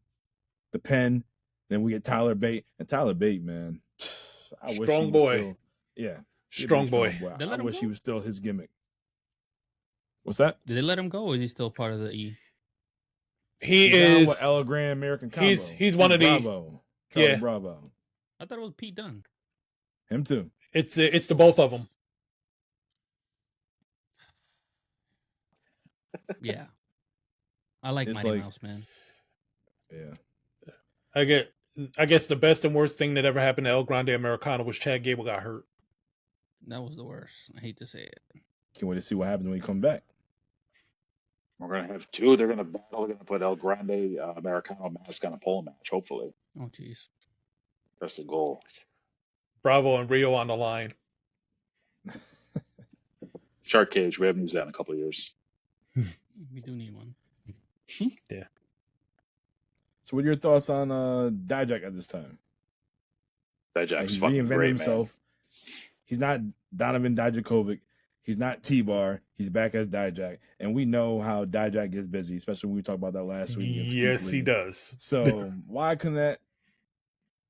pen. Then we get Tyler Bate. And Tyler Bate, man. Strong boy. Strong boy. I wish he was still his gimmick. What's that? Did they let him go, or is he still part of the E? He's is with El Grand American Combo. He's one of the Bravo. Charlie Bravo. I thought it was Pete Dunne. Him too. It's the both of them. Yeah, I like Mighty Mouse, man. Yeah. I guess the best and worst thing that ever happened to El Grande Americano was Chad Gable got hurt. That was the worst. I hate to say it. Can't wait to see what happens when he comes back. We're going to have two. They're going to battle. They're going to put El Grande Americano mask on a pole match, hopefully. Oh, jeez. That's the goal. Bravo and Rio on the line. Shark Cage. We haven't used that in a couple of years. We do need one. Yeah. So what are your thoughts on Dijak at this time? Dijak's fucking reinvented great, himself. Man. He's not Donovan Dijakovic. He's not T-Bar. He's back as Dijak. And we know how Dijak gets busy, especially when we talked about that last week. Yes, he does. So why couldn't that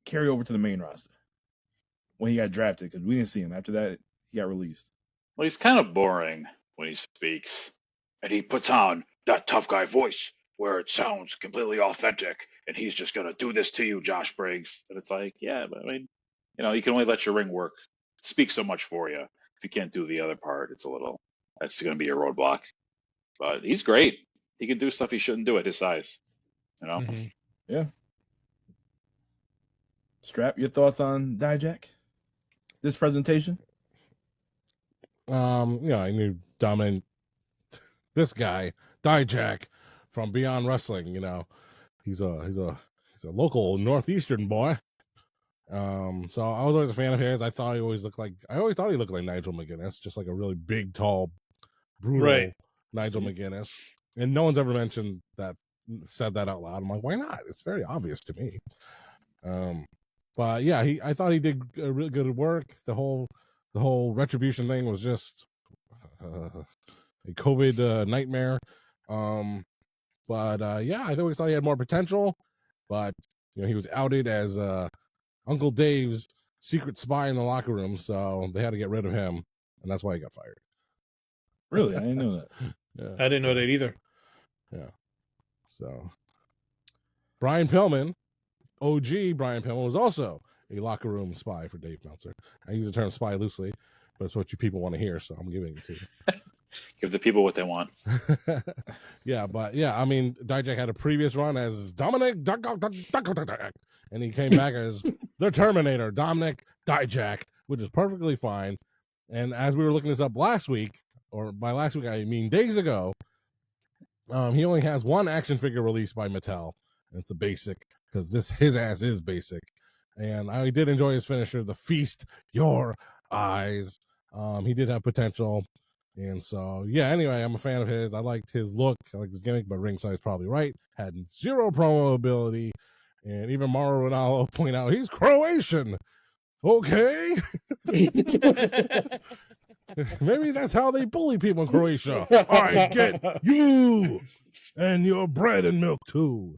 carry over to the main roster when he got drafted? Because we didn't see him. After that, he got released. Well, he's kind of boring when he speaks. And he puts on that tough guy voice where it sounds completely authentic. And he's just going to do this to you, Josh Briggs. And it's like, yeah, but I mean, you can only let your ring work speak so much for you. If you can't do the other part, that's going to be a roadblock. But he's great. He can do stuff he shouldn't do at his size. Mm-hmm. Yeah. Strap, your thoughts on Dijak? This presentation? I knew Dominant this guy, Dijak from Beyond Wrestling. You know, he's a local Northeastern boy. So I was always a fan of his. I always thought he looked like Nigel McGuinness, just like a really big, tall, brutal Right. Nigel McGuinness. And no one's ever said that out loud. I'm like, why not? It's very obvious to me. But yeah, I thought he did really good work. The whole Retribution thing was just a COVID nightmare. But yeah, I always thought he had more potential. But you know, he was outed as Uncle Dave's secret spy in the locker room, so they had to get rid of him, and that's why he got fired. Really, I didn't know that. Yeah, I didn't know that either. Yeah. So Brian Pillman, OG Brian Pillman, was also a locker room spy for Dave Meltzer. I use the term spy loosely, but it's what you people want to hear, so I'm giving it to you. Give the people what they want. Yeah, but yeah, I mean, Dijak had a previous run as Dominic, and he came back as the Terminator, Dominic Dijak, which is perfectly fine. And as we were looking this up last week, or by last week I mean days ago, he only has one action figure released by Mattel, and it's a basic, because his ass is basic. And I did enjoy his finisher, the Feast Your Eyes. He did have potential. And so, yeah, anyway, I'm a fan of his. I liked his look. I liked his gimmick, but Ringside's probably right. Had zero promo ability. And even Mauro Ronaldo point out he's Croatian. Okay. Maybe that's how they bully people in Croatia. I get you and your bread and milk, too.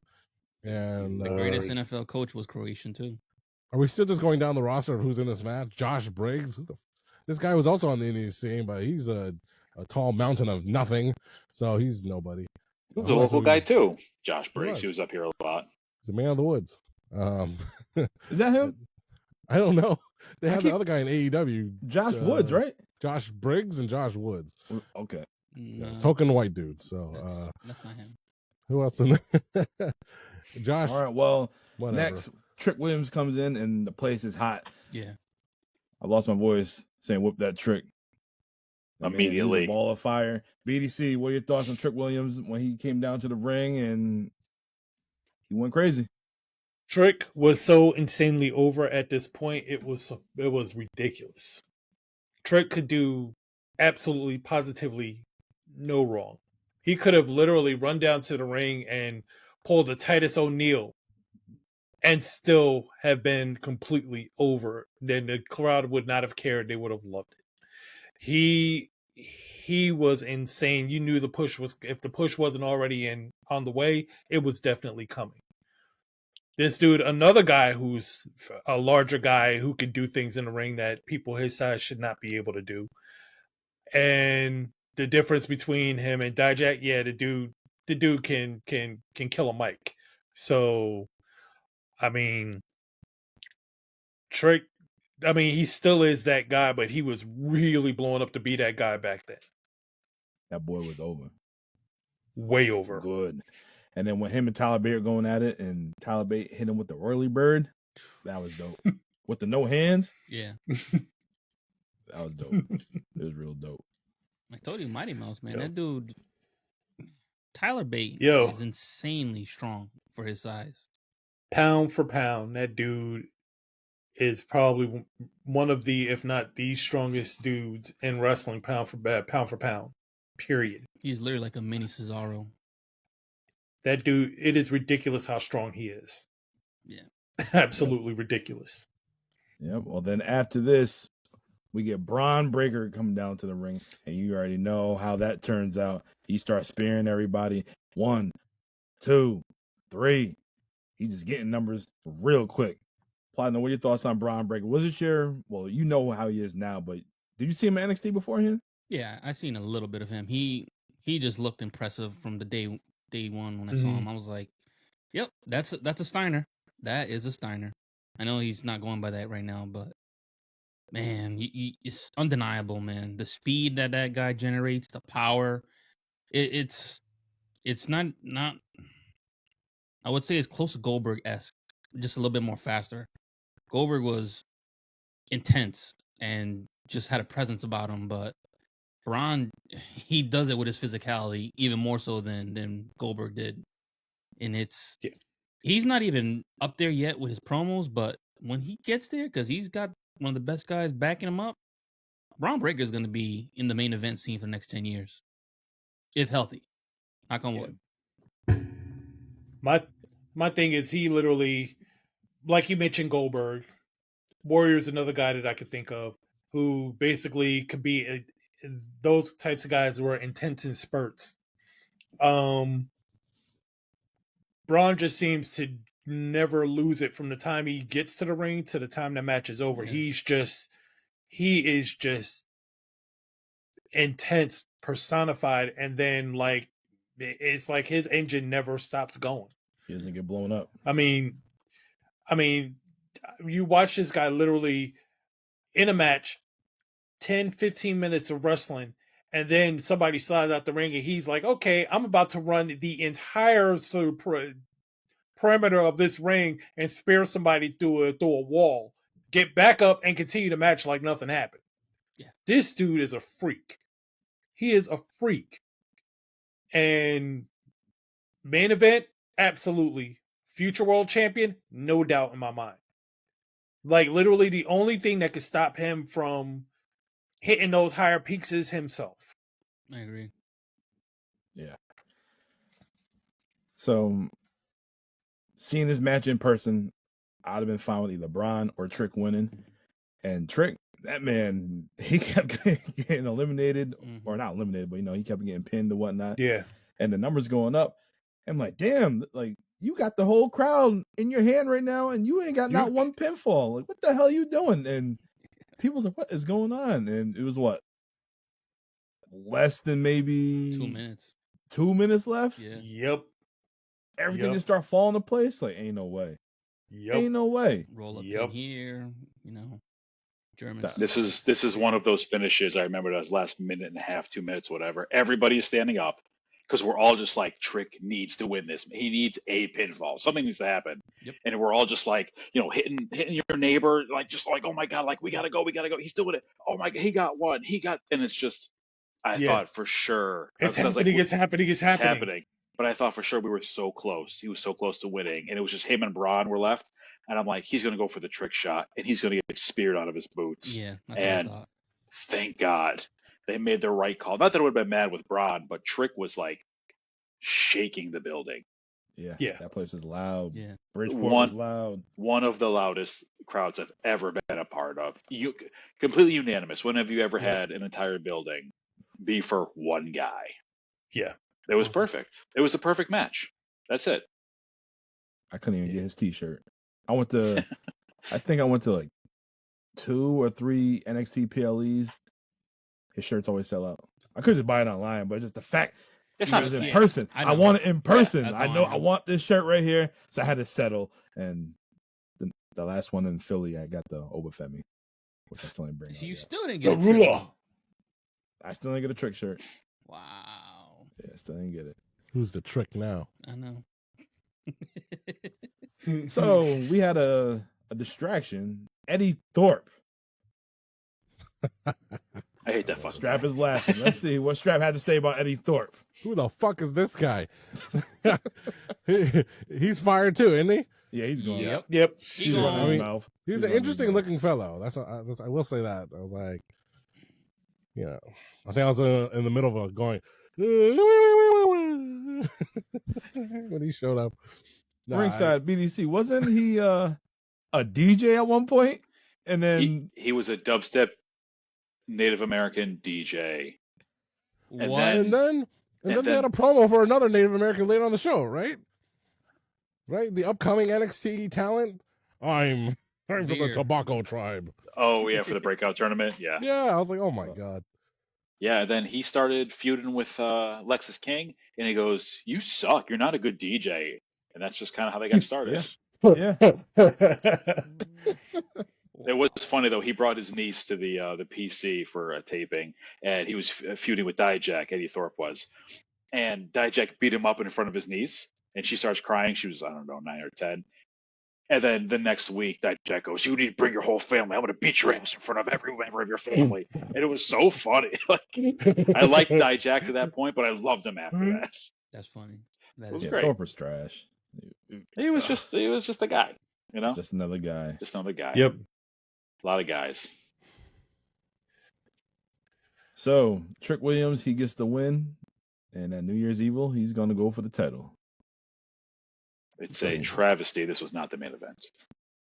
And The greatest NFL coach was Croatian, too. Are we still just going down the roster of who's in this match? Josh Briggs? This guy was also on the Indies scene, but he's a tall mountain of nothing, so he's nobody. He was a local guy too, Josh Briggs. He was was up here a lot. He's a man of the woods. Is that him? I don't know. They have the other guy in AEW. Josh Woods, right? Josh Briggs and Josh Woods. Okay. No, Token white dudes. So that's not him. who else in there? Josh. All right, well, whatever. next, Trick Williams comes in, and the place is hot. Yeah. I lost my voice saying whip that Trick. Immediately. Man, ball of fire. BDC, what are your thoughts on Trick Williams when he came down to the ring and he went crazy? Trick was so insanely over at this point. It was ridiculous. Trick could do absolutely, positively no wrong. He could have literally run down to the ring and pulled the Titus O'Neil and still have been completely over. Then the crowd would not have cared. They would have loved it. He was insane. You knew the push was, if the push wasn't already on the way, it was definitely coming. This dude, another guy who's a larger guy who can do things in the ring that people his size should not be able to do. And the difference between him and Dijak, yeah, the dude can kill a mic. So, I mean, Trick, I mean, he still is that guy, but he was really blowing up to be that guy back then. That boy was over. Way over. Good. And then when him and Tyler Bate are going at it, and Tyler Bate hit him with the whirly bird, that was dope. With the no hands, Yeah. that was dope. It was real dope. I told you, Mighty Mouse, man. Yo. That dude, Tyler Bate, Yo. is insanely strong for his size. Pound for pound, that dude is probably one of the, if not the strongest dudes in wrestling, pound for pound, period. He's literally like a mini Cesaro. That dude, it is ridiculous how strong he is. Yeah. Absolutely ridiculous. Yep. Well, then after this, we get Braun Breaker coming down to the ring, and you already know how that turns out. He starts spearing everybody. 1, 2, 3. He just getting numbers real quick. Platinum, what are your thoughts on Braun Breaker? Was it well, you know how he is now, but did you see him at NXT beforehand? Yeah, I seen a little bit of him. He just looked impressive from the day one when I saw him. I was like, "Yep, that's a Steiner. That is a Steiner." I know he's not going by that right now, but man, it's undeniable, man. The speed that guy generates, the power. It's not. I would say it's close to Goldberg-esque, just a little bit more faster. Goldberg was intense and just had a presence about him, but Braun, he does it with his physicality even more so than Goldberg did, and he's not even up there yet with his promos. But when he gets there, because he's got one of the best guys backing him up, Braun Breaker is going to be in the main event scene for the next 10 years, if healthy. Knock on wood. My thing is, he literally, like you mentioned, Goldberg. Warrior's another guy that I could think of who basically could be those types of guys who are intense in spurts. Braun just seems to never lose it from the time he gets to the ring to the time the match is over. Yes. He is just intense, personified, and then like it's like his engine never stops going. He doesn't get blown up. I mean, you watch this guy literally in a match, 10, 15 minutes of wrestling, and then somebody slides out the ring and he's like, okay, I'm about to run the entire perimeter of this ring and spear somebody through a wall, get back up and continue the match like nothing happened. Yeah. This dude is a freak. He is a freak. And main event, absolutely. Future world champion, no doubt in my mind. Like, literally, the only thing that could stop him from hitting those higher peaks is himself. I agree. Yeah. So, seeing this match in person, I'd have been fine with either Braun or Trick winning. And Trick, that man, he kept getting eliminated, or not eliminated, but, he kept getting pinned and whatnot. Yeah. And the numbers going up. I'm like, damn, like, you got the whole crowd in your hand right now, and you ain't got not one pinfall. Like, what the hell are you doing? And people's like, what is going on? And it was what? Less than maybe 2 minutes. 2 minutes left? Yeah. Yep. Everything just start falling into place? Like, ain't no way. Ain't no way. Roll up in here, German. This is one of those finishes. I remember that last minute and a half, 2 minutes, whatever. Everybody is standing up because we're all just like, Trick needs to win this. He needs a pinfall. Something needs to happen. Yep. And we're all just like, hitting your neighbor, like, just like, oh my God, like, we gotta go. He's doing it. Oh my God, he got one. And it's just, I thought for sure. It's happening. It's happening. But I thought for sure we were so close. He was so close to winning. And it was just him and Braun were left. And I'm like, he's going to go for the trick shot. And he's going to get speared out of his boots. Yeah. That's and what I thought. Thank God they made the right call. Not that I would have been mad with Braun, but Trick was like shaking the building. Yeah. That place was loud. Yeah. Bridgeport was loud. One of the loudest crowds I've ever been a part of. Completely unanimous. When have you ever had an entire building be for one guy? Yeah. It was perfect. It was the perfect match. That's it. I couldn't even get his t-shirt. I think I went to like 2 or 3 NXT PLEs. His shirts always sell out. I could just buy it online, but just the fact it's not in person. I want it in person. Yeah, I know I want this shirt right here. So I had to settle. And the last one in Philly, I got the Obafemi, which I still ain't bring. So you still didn't get the ruler. I still didn't get a Trick shirt. Wow. Yeah, still didn't get it. Who's the Trick now? I know. So we had a distraction. Eddie Thorpe. I hate that fucking Strap guy. is laughing. Let's see what Strap had to say about Eddie Thorpe. Who the fuck is this guy? He's fired too, isn't he? Yeah, he's going. Yep. He's running his mouth. He's an interesting looking fellow. That's I will say that. I was like, I think I was in the middle of going when he showed up. Ringside BDC, wasn't he a DJ at one point? And then he was a dubstep Native American DJ. What? And then they had a promo for another Native American later on the show, right? Right? The upcoming NXT talent. I'm from the Tobacco tribe. Oh yeah, for the breakout tournament. Yeah. Yeah, I was like, oh my God. Yeah, then he started feuding with Lexus King, and he goes, "You suck. You're not a good DJ." And that's just kind of how they got started. Yeah. It was funny though. He brought his niece to the PC for a taping, and he was feuding with Dijak. Eddie Thorpe was, and Dijak beat him up in front of his niece, and she starts crying. She was, I don't know, 9 or 10, And then the next week, Dijak goes, "You need to bring your whole family. I'm going to beat your ass in front of every member of your family." And it was so funny. I liked Dijak to that point, but I loved him after that. That's funny. It was Yeah, great. Thorpe was trash. He was just a guy, you know, Just another guy. just another guy. Yep. A lot of guys. So Trick Williams, he gets the win, and at New Year's Evil, he's going to go for the title. It's a travesty. This was not the main event.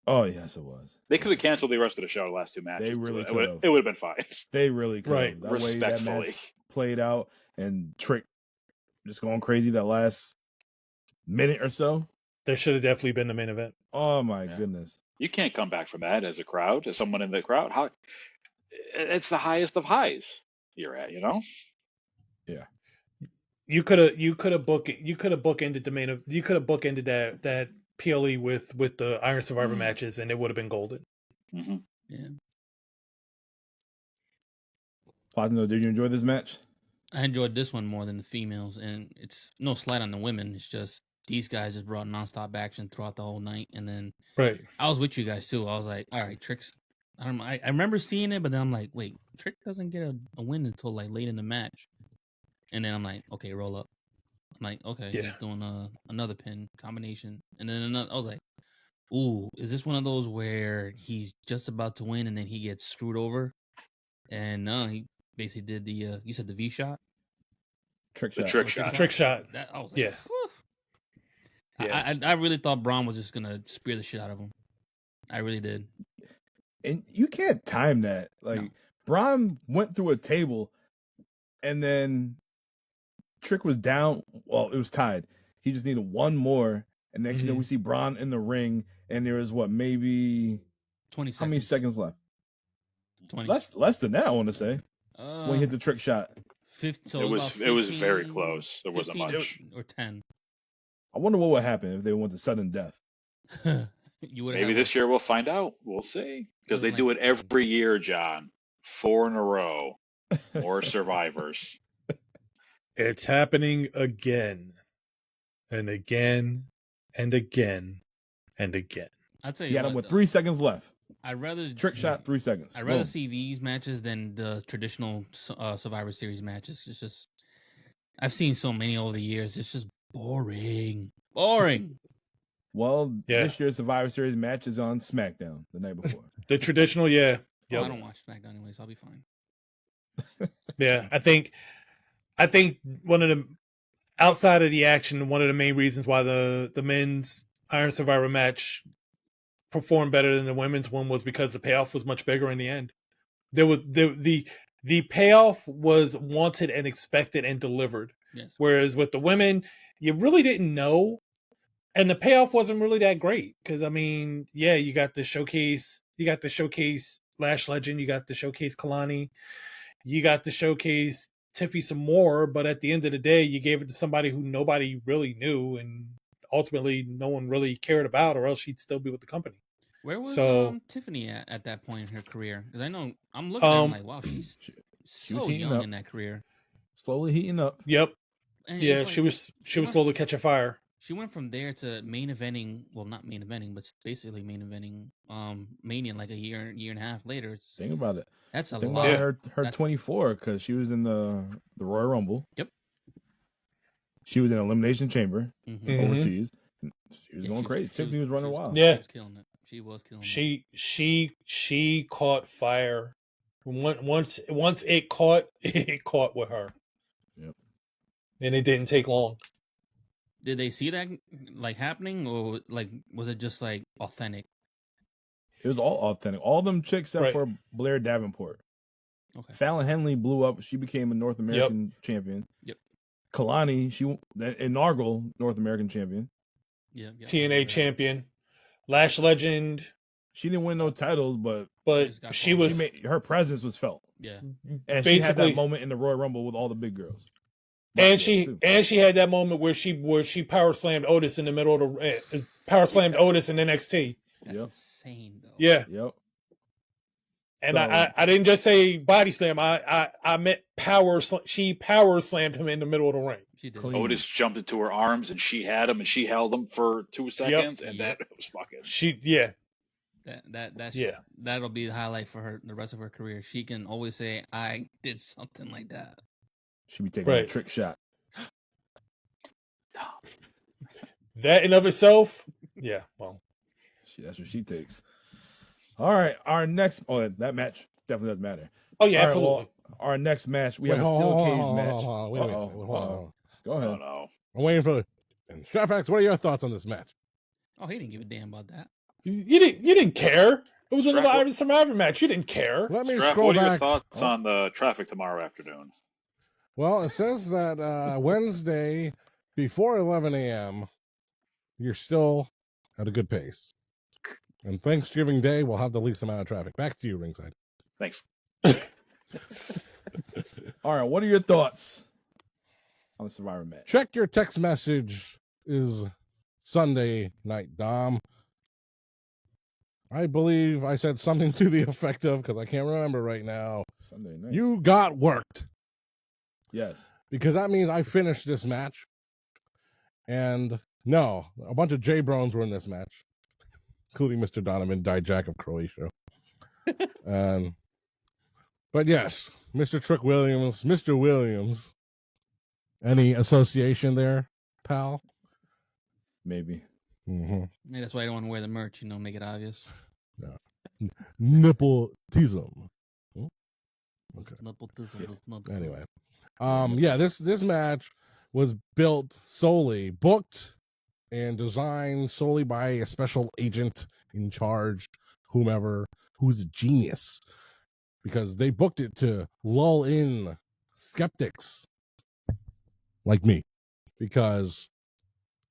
Oh yes, it was. They could have canceled the rest of the show, the last two matches. They really It could would have. have been fine. They really could. Right. That way that Respectfully. match played out, and Trick just going crazy that last minute or so. There should have definitely been the main event. Oh my Yeah. goodness. You can't come back from that as a crowd, as someone in the crowd. How? It's the highest of highs you're at, you know? You could have bookended the main. You could have bookended that PLE with the Iron Survivor matches, and it would have been golden. Mm-hmm. Yeah. Platinum, did you enjoy this match? I enjoyed this one more than the females, and it's no slight on the women. It's just these guys just brought nonstop action throughout the whole night, and then Right. I was with you guys too. I was like, all right, Trick's. I don't know. I remember seeing it, but then I'm like, wait, Trick doesn't get a win until like late in the match, and then I'm like, okay, roll up. I'm like, okay, Yeah. he's doing another pin combination, and then another. I was like, ooh, is this one of those where he's just about to win and then he gets screwed over? And no, he basically did the you said the V shot. Trick The shot. trick Or shot. Trick shot. That, I was like, Yeah. whew. Yeah. I really thought Braun was just gonna spear the shit out of him. I really did. And you can't time that. Like No. Braun went through a table, and then Trick was down. Well, it was tied. He just needed one more, and next you know we see Braun in the ring, and there was maybe 20 seconds. how many seconds left? 20. Less than that, I want to say. When he hit the trick shot. 15, so It was about very 15, close. There wasn't 15 much. or 10. I wonder what would happen if they went to sudden death. You would Maybe this year we'll find out. We'll see. Because they Like- do it every year, John. 4 in a row. More survivors. It's happening again, and again, and again, and again. I'll tell He you had what, him with though. 3 seconds left. I'd rather Trick shot, 3 seconds. I'd rather Boom. see these matches than the traditional Survivor Series matches. It's just I've seen so many over the years. It's just boring. Boring. Well, Yeah. this year's Survivor Series match is on SmackDown the night before. The traditional, yeah. Oh, I Yep. don't watch SmackDown anyway, so I'll be fine. Yeah, I think one of the outside of the action, one of the main reasons why the men's Iron Survivor match performed better than the women's one was because the payoff was much bigger in the end. There was the payoff was wanted and expected and delivered. Yes. Whereas with the women, you really didn't know, and the payoff wasn't really that great. Because I mean, yeah, you got the showcase Lash Legend, you got the showcase Kalani, you got the showcase Tiffy some more, but at the end of the day, you gave it to somebody who nobody really knew, and ultimately no one really cared about, or else she'd still be with the company. Where was So- Tiffany at that point in her career? Because I know I'm looking at her, I'm like, wow, she's She was so heating young up. in that career. Slowly heating up. Yep. And Yeah, it's like, she was went- slowly catching fire. She went from there to main eventing. Well, not main eventing, but basically main eventing. Mania like a year and a half later. It's Think about it. that's a Think lot. about her That's- 24 because she was in the Royal Rumble. Yep. She was in Elimination Chamber Mhm. Mhm. overseas. She was Yeah, going she crazy. Tiffany was running she wild. Yeah. She was killing it. She was killing it. She caught fire. Once it caught, it caught with her. Yep. And it didn't take long. Did they see that like happening, or like was it just like authentic? It was all authentic. All them chicks except Right. for Blair Davenport. Okay. Fallon Henley blew up. She became a North American champion. Yep. Kalani, the inaugural North American champion. Yeah. TNA champion, Lash Legend, She didn't win no titles, but but Just got she caught. was her presence was felt. Yeah. And she had that basically, moment in the Royal Rumble with all the big girls. and Black she girls, too. she had that moment where she power slammed Otis in the middle of the power slammed Otis in NXT. That's Yep. insane though. Yeah, Yep. And I didn't just say body slam. I meant power. She power slammed him in the middle of the ring. She did. Otis jumped into her arms and she had him and she held him for 2 seconds and that was fucking. That'll be the highlight for her the rest of her career. She can always say, "I did something like that." She be taking a trick shot. That in of itself, well, that's what she takes. All right, our next. Oh, that match definitely doesn't matter. Oh yeah, all absolutely. Right, well, our next match, we have a steel cage match. Wait a minute. Hold on. Go ahead. Oh, no. I'm waiting for. And Strafax, what are your thoughts on this match? Oh, he didn't give a damn about that. You didn't care. It was a Survivor match. You didn't care. Let me Strap, scroll what are back. your thoughts on the traffic tomorrow afternoon? Well, it says that Wednesday before 11 a.m., you're still at a good pace. And Thanksgiving Day, we'll have the least amount of traffic. Back to you, Ringside. Thanks. All right, what are your thoughts on the Survivor match? Check your text message is Sunday night, Dom. I believe I said something to the effect of, because I can't remember right now. Sunday night. You got worked. Yes. Because that means I finished this match. And no, a bunch of J-Brones were in this match, including Mr. Donovan, Dijak of Croatia. But yes, Mr. Trick Williams, Mr. Williams. Any association there, pal? Maybe. Mm-hmm. Maybe that's why I don't want to wear the merch, make it obvious. No. Nepotism. Okay. Anyway. This match was built solely, booked and designed solely by a special agent in charge, whomever, who's a genius. Because they booked it to lull in skeptics like me. Because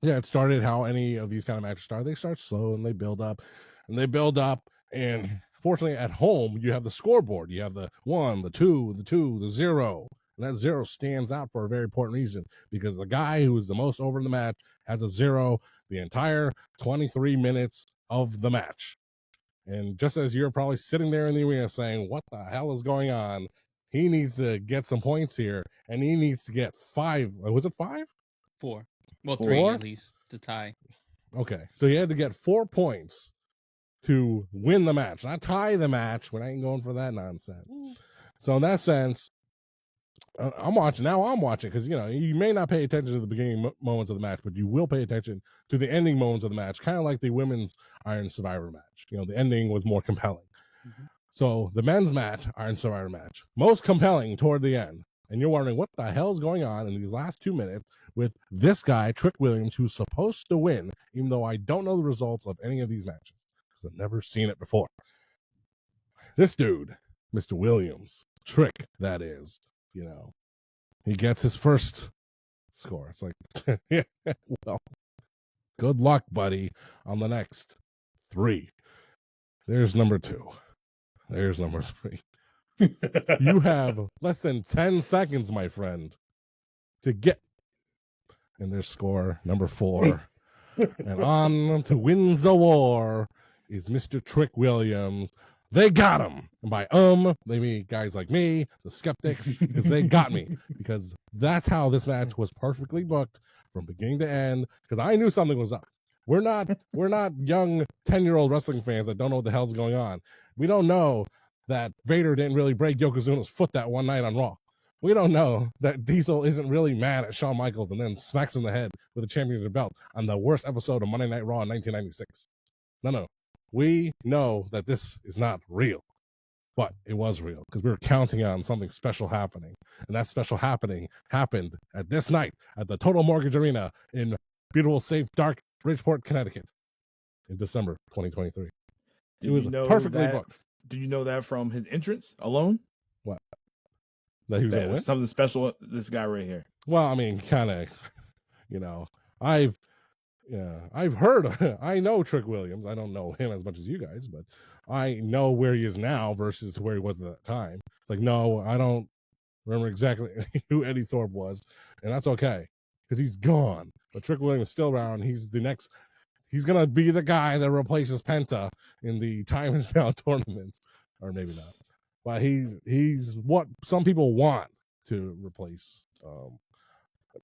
it started how any of these kind of matches start. They start slow and they build up and they build up. And fortunately at home, you have the scoreboard. You have the 1, the 2, the 0. And that 0 stands out for a very important reason, because the guy who is the most over in the match has a 0 the entire 23 minutes of the match. And just as you're probably sitting there in the arena saying, what the hell is going on? He needs to get some points here, and he needs to get 5. Was it 5? 4. Well, 4? 3 at least to tie. Okay, so he had to get 4 points to win the match, not tie the match. But I ain't going for that nonsense. So in that sense, I'm watching because you may not pay attention to the beginning moments of the match, but you will pay attention to the ending moments of the match, kind of like the women's Iron Survivor match. The ending was more compelling. Mm-hmm. So the men's match, Iron Survivor match, most compelling toward the end. And you're wondering what the hell is going on in these last 2 minutes with this guy, Trick Williams, who's supposed to win, even though I don't know the results of any of these matches because I've never seen it before. This dude, Mr. Williams, Trick, that is, he gets his first score. It's like, well, good luck, buddy, on the next 3. There's number 2. There's number 3. You have less than 10 seconds, my friend, to get. And their score, number 4. And on to wins the war is Mr. Trick Williams. They got him. And by they mean guys like me, the skeptics, because they got me. Because that's how this match was perfectly booked from beginning to end. Because I knew something was up. We're not young 10-year-old wrestling fans that don't know what the hell's going on. We don't know that Vader didn't really break Yokozuna's foot that one night on Raw. We don't know that Diesel isn't really mad at Shawn Michaels and then smacks him in the head with a championship belt on the worst episode of Monday Night Raw in 1996. No. We know that this is not real, but it was real because we were counting on something special happening. And that special happening happened at this night at the Total Mortgage Arena in beautiful, safe, dark Bridgeport, Connecticut in December 2023. It was perfectly booked. Did you know that from his entrance alone? What? That he was going to win? Something special, this guy right here. Well, I mean, kind of, I've heard, I know Trick Williams. I don't know him as much as you guys, but I know where he is now versus where he was at that time. It's like, no, I don't remember exactly who Eddie Thorpe was, and that's okay because he's gone. But Trick Williams is still around. He's going to be the guy that replaces Penta in the Time is Now tournament. or maybe not. But he's what some people want to replace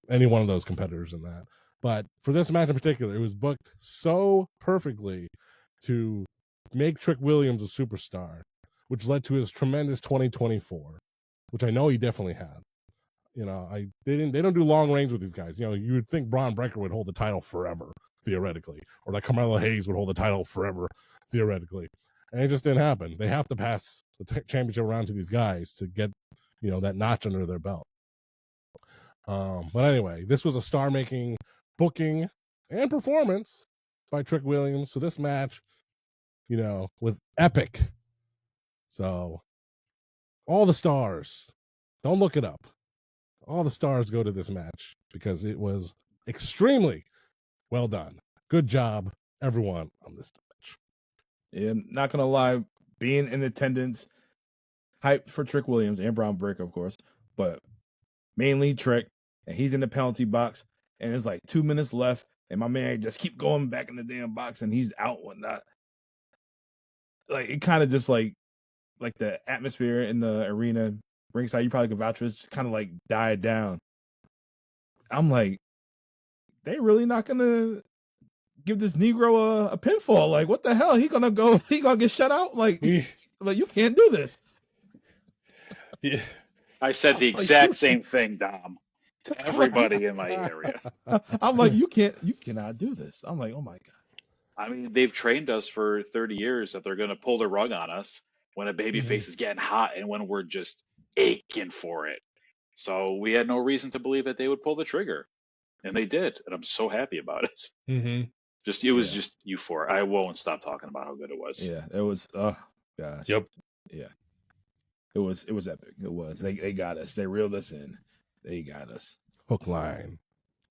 any one of those competitors in that. But for this match in particular, it was booked so perfectly to make Trick Williams a superstar, which led to his tremendous 2024, which I know he definitely had. You know, they don't do long reigns with these guys. You know, you would think Braun Breaker would hold the title forever, theoretically, or like Carmelo Hayes would hold the title forever, theoretically, and it just didn't happen. They have to pass the championship around to these guys to get, you know, that notch under their belt. But anyway, this was a star-making booking and performance by Trick Williams. So this match, you know, was epic. So all the stars, don't look it up. All the stars go to this match because it was extremely well done. Good job, everyone, on this match. Yeah, not gonna lie, being in attendance, hype for Trick Williams and Braun Breaker, of course, but mainly Trick, and he's in the penalty box, and it's like 2 minutes left, and my man just keep going back in the damn box, and he's out, whatnot. Like, it kind of just like the atmosphere in the arena, ringside, you probably could vouch for it, just kind of like died down. I'm like, they really not gonna give this Negro a pinfall? Like, what the hell? He gonna get shut out? Like you can't do this. Yeah. I said the exact same thing, Dom, to everybody in my area. I'm like, you cannot do this. I'm like, oh my God. I mean, they've trained us for 30 years that they're going to pull the rug on us when a babyface is getting hot and when we're just aching for it. So we had no reason to believe that they would pull the trigger, and they did, and I'm so happy about it. Mm-hmm. It was just euphoric. I won't stop talking about how good it was. Yeah, it was. Oh gosh. Yep. Yeah, it was epic. It was. They got us. They reeled us in. They got us. Hook line.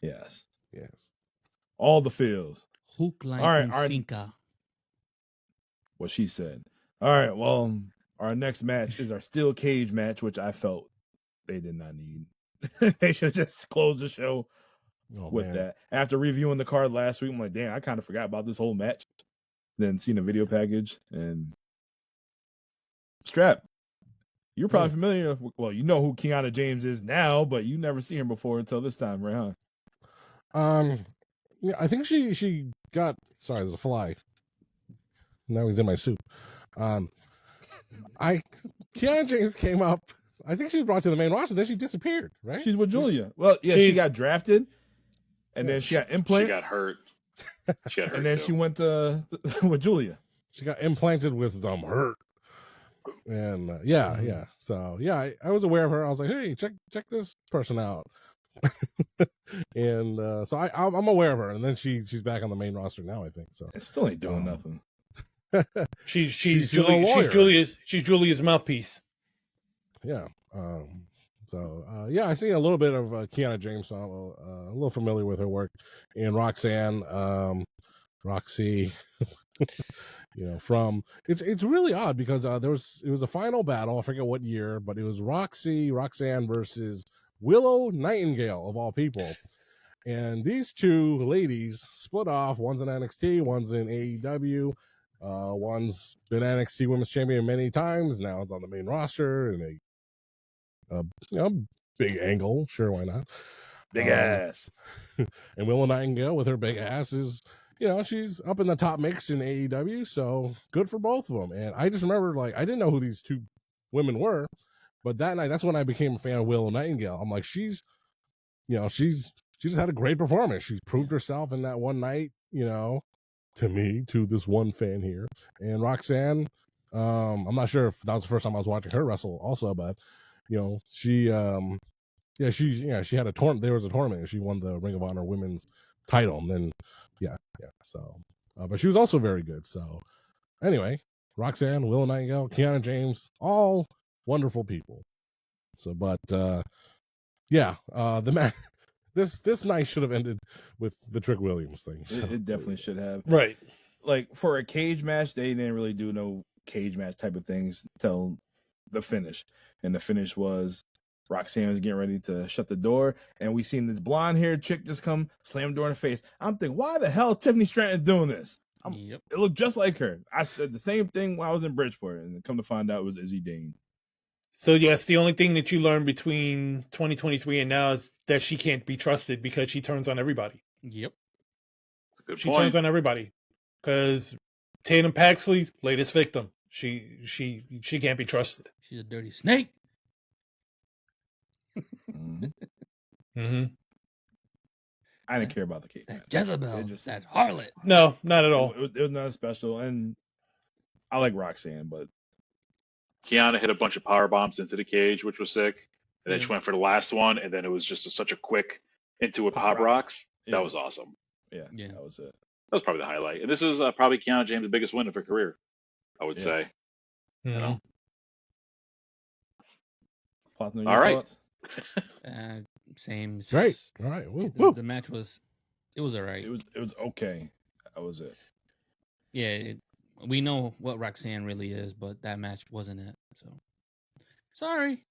Yes. All the feels. Hook line. All right, sinker. What she said. All right. Well, our next match is our steel cage match, which I felt they did not need. They should just close the show with that. After reviewing the card last week, I'm like, damn, I kind of forgot about this whole match. Then seen the video package and Strap. You're probably familiar. Well, you know who Kiana James is now, but you never seen her before until this time, right? Huh? Yeah, I think she got. Sorry, there's a fly. Now he's in my soup. Kiana James came up. I think she was brought to the main roster, then she disappeared, right? She's with Julia. Well, yeah, she got drafted, and then she got implants. She got hurt. And then she went with Julia. She got implanted with hurt. And yeah. So yeah, I was aware of her. I was like, hey, check this person out. And so I'm aware of her. And then she's back on the main roster now, I think. So it still ain't doing nothing. She's Julia's mouthpiece. Yeah. I see a little bit of Kiana James, so I'm a little familiar with her work. And Roxanne, Roxy, you know, from it's really odd because it was a final battle. I forget what year, but it was Roxanne versus Willow Nightingale of all people. And these two ladies split off. One's in NXT, one's in AEW. One's been NXT Women's Champion many times. Now it's on the main roster in a big angle. Sure, why not? Big ass. And Willow Nightingale with her big ass is, you know, she's up in the top mix in AEW. So good for both of them. And I just remember, like, I didn't know who these two women were, but that night, that's when I became a fan of Willow Nightingale. I'm like, she's just had a great performance. She's proved herself in that one night, you know, to this one fan here. And Roxanne, I'm not sure if that was the first time I was watching her wrestle also, but, you know, she had a tournament. There was a tournament and she won the Ring of Honor Women's title. And then, so, but she was also very good. So anyway, Roxanne, Willow Nightingale, Kiana James, all wonderful people. So, but, the match, this night should have ended with the Trick Williams thing. So. It definitely should have. Right. Like, for a cage match, they didn't really do no cage match type of things till the finish. And the finish was Roxanne was getting ready to shut the door, and we seen this blonde-haired chick just come, slam the door in the face. I'm thinking, why the hell Tiffany Stratton doing this? Yep. It looked just like her. I said the same thing when I was in Bridgeport, and come to find out it was Izzy Dane. So yes, the only thing that you learn between 2023 and now is that she can't be trusted because she turns on everybody. Yep. That's a good She point. turns on everybody because Tatum Paxley, latest victim. She can't be trusted. She's a dirty snake. Mhm. Mm-hmm. I didn't care about the cake. That match. Jezebel. It just- That harlot. No, not at all. It was not special, and I like Roxanne, but Kiana hit a bunch of power bombs into the cage, which was sick. And then Yeah. she went for the last one, and then it was just such a quick into a Pop pop rocks. rocks. Yeah. That was awesome. yeah, Yeah. that was it. That was probably the highlight. And this is probably Kiana James' biggest win of her career, I would Yeah. say. Mhm. You know? Platinum, All your right. thoughts? Same. It's Great. just- All right. Woo, The, woo. the match was, it was alright. It was okay. That was it. Yeah, we know what Roxanne really is, but that match wasn't it. So sorry.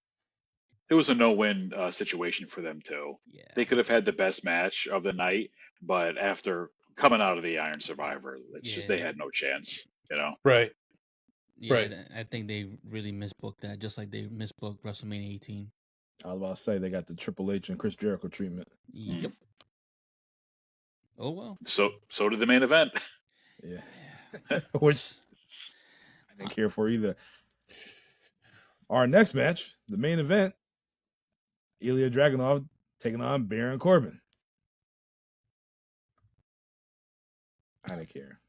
It was a no-win situation for them, too. Yeah. They could have had the best match of the night, but after coming out of the Iron Survivor, it's just they Yeah. had no chance, you know? Right. Yeah, Right. I think they really misbooked that, just like they misbooked WrestleMania 18. I was about to say they got the Triple H and Chris Jericho treatment. Yep. Oh well. So did the main event. Yeah, which I didn't care for either. Our next match, the main event, Ilya Dragunov taking on Baron Corbin. I didn't care.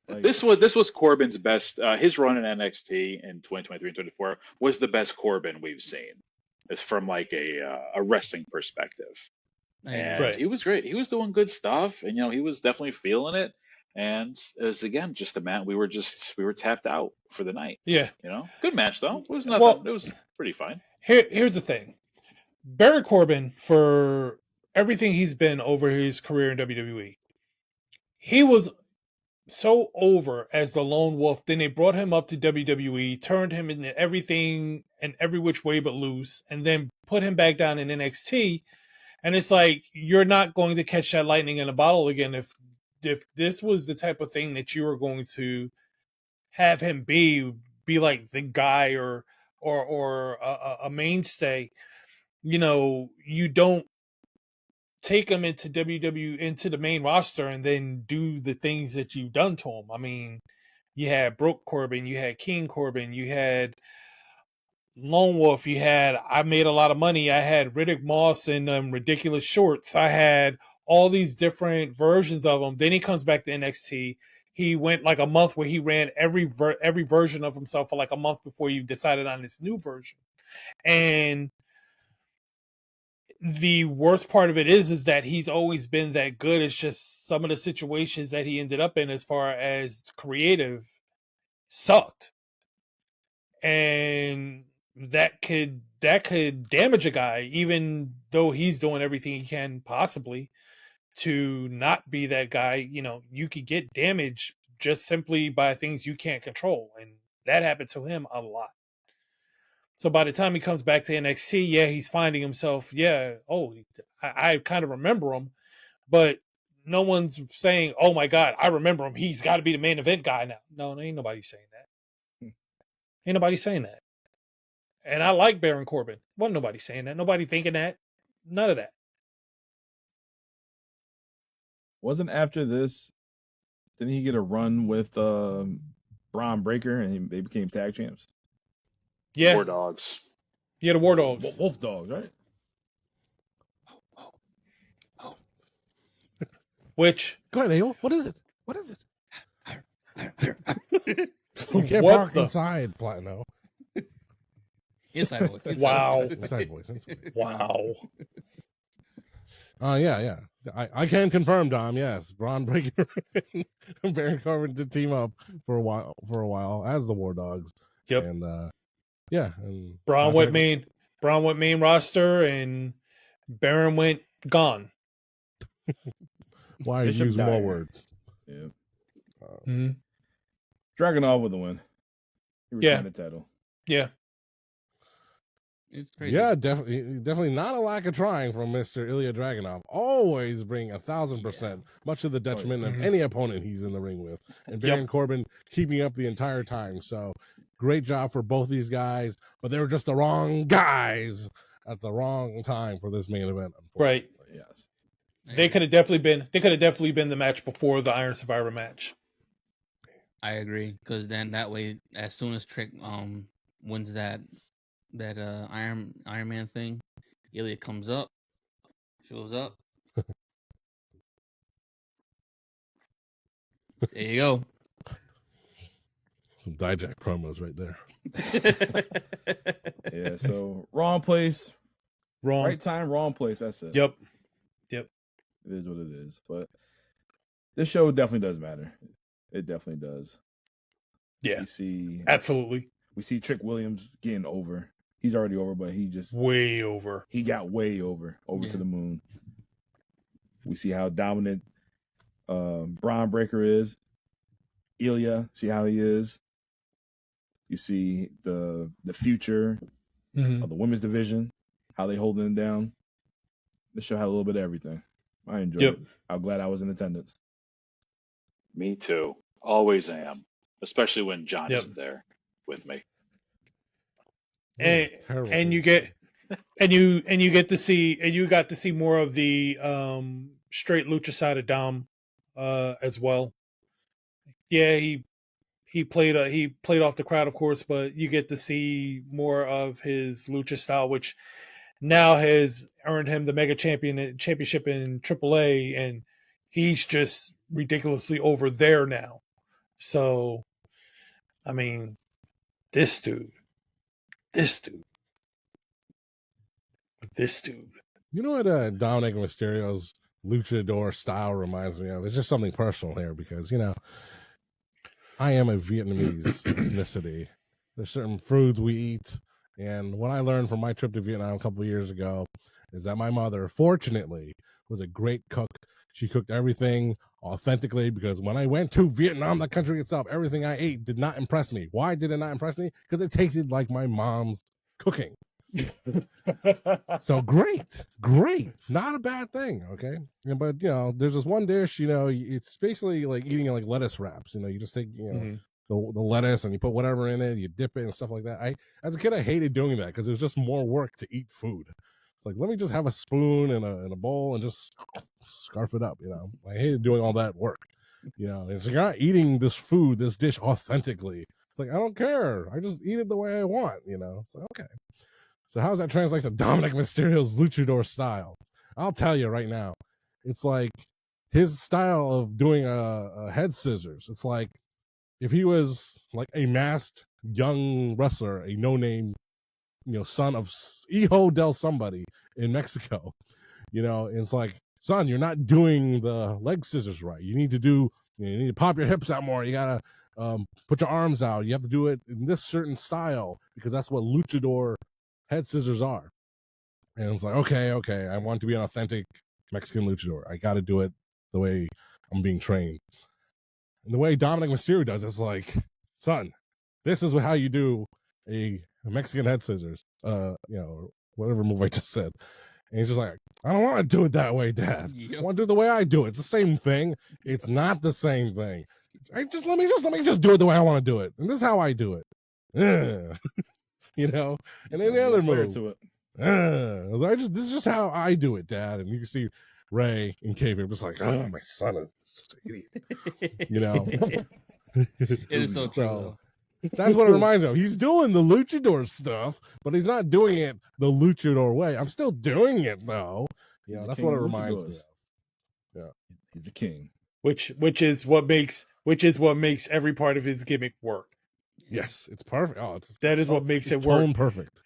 Like, This was Corbin's best. His run in NXT in 2023 and 24 was the best Corbin we've seen. It's from like a wrestling perspective, I and agree. Right. he was great. He was doing good stuff, and he was definitely feeling it. And as again, just a man, we were tapped out for the night. Yeah. Good match though. It was nothing. Well- It was pretty fine. Here's the thing. Baron Corbin, for everything he's been over his career in WWE, he was so over as the lone wolf. Then they brought him up to WWE, turned him into everything and every which way but loose, and then put him back down in NXT. And it's like, you're not going to catch that lightning in a bottle again if this was the type of thing that you were going to have him be like the guy or a mainstay. You don't take him into WWE, into the main roster, and then do the things that you've done to him. I mean, you had Broke Corbin, you had King Corbin, you had Lone Wolf, you had I Made a Lot of Money, I had Riddick Moss in ridiculous shorts, I had all these different versions of him. Then he comes back to NXT. He went like a month where he ran every version of himself for like a month before he decided on this new version. And the worst part of it is that he's always been that good. It's just some of the situations that he ended up in as far as creative sucked. And that could damage a guy, even though he's doing everything he can possibly to not be that guy. You could get damaged just simply by things you can't control. And that happened to him a lot. So by the time he comes back to NXT, yeah, he's finding himself. Yeah, I kind of remember him, but no one's saying, "Oh my God, I remember him. He's got to be the main event guy now." No, ain't nobody saying that. Ain't nobody saying that. And I like Baron Corbin. Wasn't nobody saying that. Nobody thinking that. None of that. wasn't after this, didn't he get a run with Braun Breaker and they became tag champs? Yeah, War Dogs. yeah, the War Dogs. Wolf Dogs, right? Which Go ahead, Ayo. What is it? What is it? You can't What park the- inside, Platino. Inside voice. Wow. Inside voice. Inside. wow. Yeah. I can confirm, Dom. Yes, Braun Breaker and Baron Corbin did team up for a while as the War Dogs. Yep. And yeah, and Braun went main roster, and Baron went gone. Why Bishop use more Dyer. words? Yeah. Mm-hmm. Dragunov with the win. He Yeah. retained the title. Yeah. It's crazy. Yeah, definitely not a lack of trying from Mr. Ilya Dragunov. Always bring 1,000%, much to the detriment of any opponent he's in the ring with. And Baron Corbin keeping up the entire time. So great job for both these guys, but they were just the wrong guys at the wrong time for this main event. Right. Yes. They could have definitely been the match before the Iron Survivor match. I agree, because then that way, as soon as Trick wins that Iron Man thing, Ilya comes up, shows up. There you go. Some Dijak promos right there. Yeah, so wrong place, Wrong. right time, wrong place. That's it. Yep. It is what it is. But this show definitely does matter. It definitely does. Yeah. Absolutely. We see Trick Williams getting over. He's already over, but he just way over. He got way over to the moon. We see how dominant Braun Breaker is. Ilya, see how he is. You see the future of the women's division, how they holding it down. This show had a little bit of everything. I enjoyed it. I'm glad I was in attendance. Me too. Always am, especially when John isn't there with me. And you get to see more of the straight lucha side of Dom as well. Yeah, he played off the crowd, of course, but you get to see more of his lucha style, which now has earned him the Mega Championship in AAA, and he's just ridiculously over there now. So, I mean, this dude. You know what Dominic Mysterio's luchador style reminds me of? It's just something personal here because, I am a Vietnamese ethnicity. There's certain foods we eat. And what I learned from my trip to Vietnam a couple of years ago is that my mother, fortunately, was a great cook. She cooked everything authentically because when I went to Vietnam, the country itself, everything I ate did not impress me. Why did it not impress me? Because it tasted like my mom's cooking. So great, not a bad thing. Okay, but there's this one dish. It's basically like eating like lettuce wraps. You just take the lettuce and you put whatever in it, you dip it and stuff like that. As a kid, I hated doing that because it was just more work to eat food. It's like, let me just have a spoon and a bowl and just scarf it up. I hated doing all that work. It's like, you're not eating this dish authentically. It's like, I don't care. I just eat it the way I want. It's like, okay. So how does that translate to Dominic Mysterio's luchador style? I'll tell you right now. It's like his style of doing a head scissors. It's like if he was like a masked young wrestler, a no-name, son of Hijo del somebody in Mexico. It's like, son, you're not doing the leg scissors right. You need to pop your hips out more. You gotta put your arms out. You have to do it in this certain style because that's what luchador head scissors are. And it's like, okay, I want to be an authentic Mexican luchador. I got to do it the way I'm being trained. And the way Dominic Mysterio does, it's like, son, this is how you do a Mexican head scissors. Whatever move I just said. And he's just like, I don't want to do it that way, Dad. I want to do it the way I do it. It's the same thing. It's not the same thing. Let me just do it the way I want to do it. And this is how I do it. And then the other move to it. This is just how I do it, Dad. And you can see Ray and Kayfabe just like, oh, my son is such an idiot. It is so true. That's what it reminds me of. He's doing the luchador stuff, but he's not doing it the luchador way. I'm still doing it though. That's what it reminds me of. Yeah, he's the king. Which is what makes every part of his gimmick work. Yes, it's perfect. That is what makes it work. Perfect.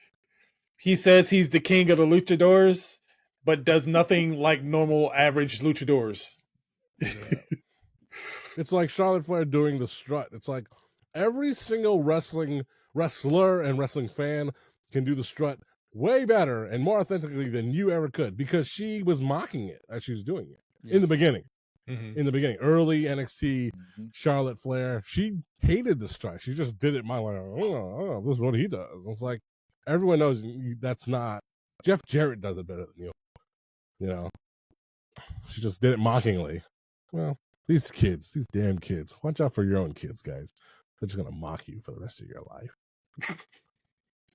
He says he's the king of the luchadors, but does nothing like normal average luchadors. Yeah. It's like Charlotte Flair doing the strut. It's like every single wrestler and wrestling fan can do the strut way better and more authentically than you ever could because she was mocking it as she was doing it in the beginning. In the beginning, early NXT, Charlotte Flair, she hated the strut. She just did it my way. Oh, this is what he does. It's like, everyone knows that's not Jeff Jarrett does it better than you. You know, she just did it mockingly. Well, these damn kids, watch out for your own kids, guys. They're just gonna mock you for the rest of your life.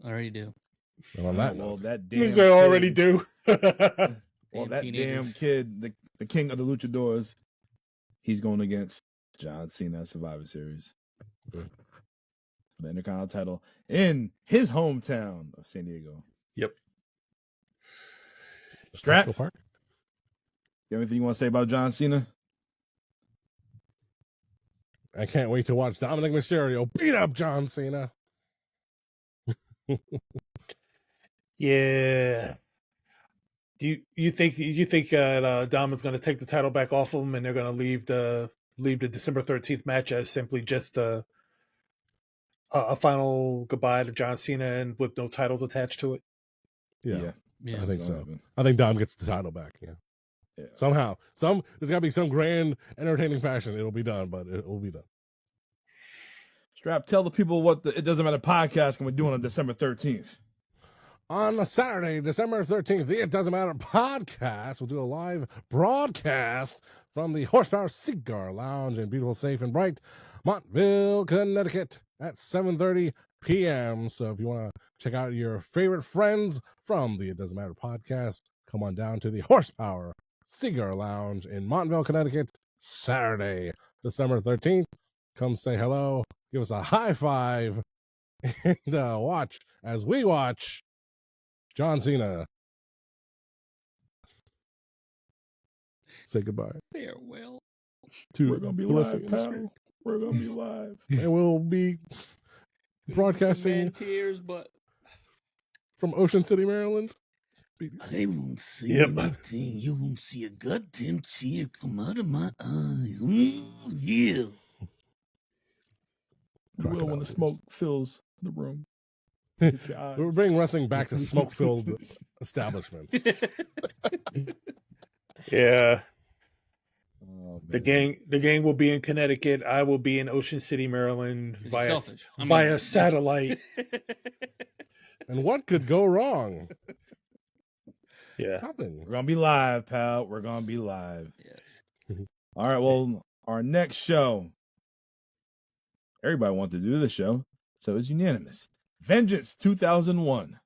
I already do. And on that note, that damn These already kid- do. Well, that teenagers. damn kid, the king of the luchadors, he's going against John Cena at Survivor Series. Good. The Intercontinental title in his hometown of San Diego. Yep. Strat, Park. you have anything you want to say about John Cena? I can't wait to watch Dominic Mysterio beat up John Cena. Yeah. Do you think Dom is going to take the title back off of him, and they're going to leave the December 13th match as simply just a final goodbye to John Cena and with no titles attached to it? Yeah. Yeah. I think It's so. gonna happen. I think Dom gets the title back. Yeah. Yeah. Somehow, there's got to be some grand, entertaining fashion. It'll be done, but it will be done. Strap, tell the people what the It Doesn't Matter podcast can we do on December 13th. On Saturday, December 13th, the It Doesn't Matter podcast will do a live broadcast from the Horsepower Cigar Lounge in beautiful, safe, and bright Montville, Connecticut at 7:30 p.m. So if you want to check out your favorite friends from the It Doesn't Matter podcast, come on down to the Horsepower Cigar Lounge in Montville, Connecticut, Saturday, December 13th. Come say hello, give us a high five, and watch as we watch John Cena. Say goodbye. Farewell. We're going to be the wrestling live, industry. pal. We're going to be live. And we'll be broadcasting tears, but from Ocean City, Maryland. I won't see Yep. anything. You won't see a goddamn tear come out of my eyes. Ooh, yeah. You will when the Crocodile smoke fills the room. Hit your eyes. We're bringing wrestling back to smoke-filled establishments. Yeah. Oh, The man. gang will be in Connecticut. I will be in Ocean City, Maryland You're via selfish. I mean- via satellite. And what could go wrong? Yeah. Nothing. We're going to be live, pal. We're going to be live. Yes. All right, well, our next show, everybody wanted to do this show, so it's unanimous. Vengeance 2001.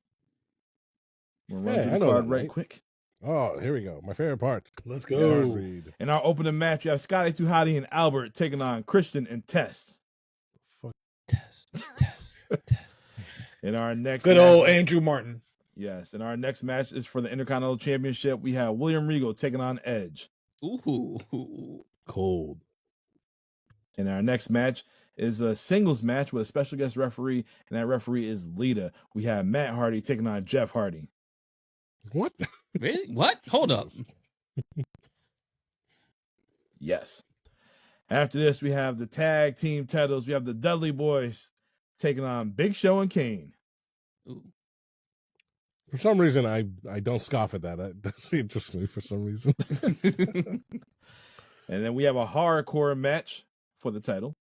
We're running Hey, through I the know card that, right mate. quick. Oh, here we go. My favorite part. Let's Yeah. go. Read. In our opening match, you have Scotty 2 Hotty and Albert taking on Christian and Test. Test. In our next Good match, old Andrew Martin. yes, and our next match is for the Intercontinental Championship. We have William Regal taking on Edge. Ooh. Cold. And our next match is a singles match with a special guest referee, and that referee is Lita. We have Matt Hardy taking on Jeff Hardy. What? Really? What? Hold up. Yes. After this, we have the tag team titles. We have the Dudley Boys taking on Big Show and Kane. Ooh. For some reason, I don't scoff at that. That does interest me for some reason. And then we have a hardcore match for the title.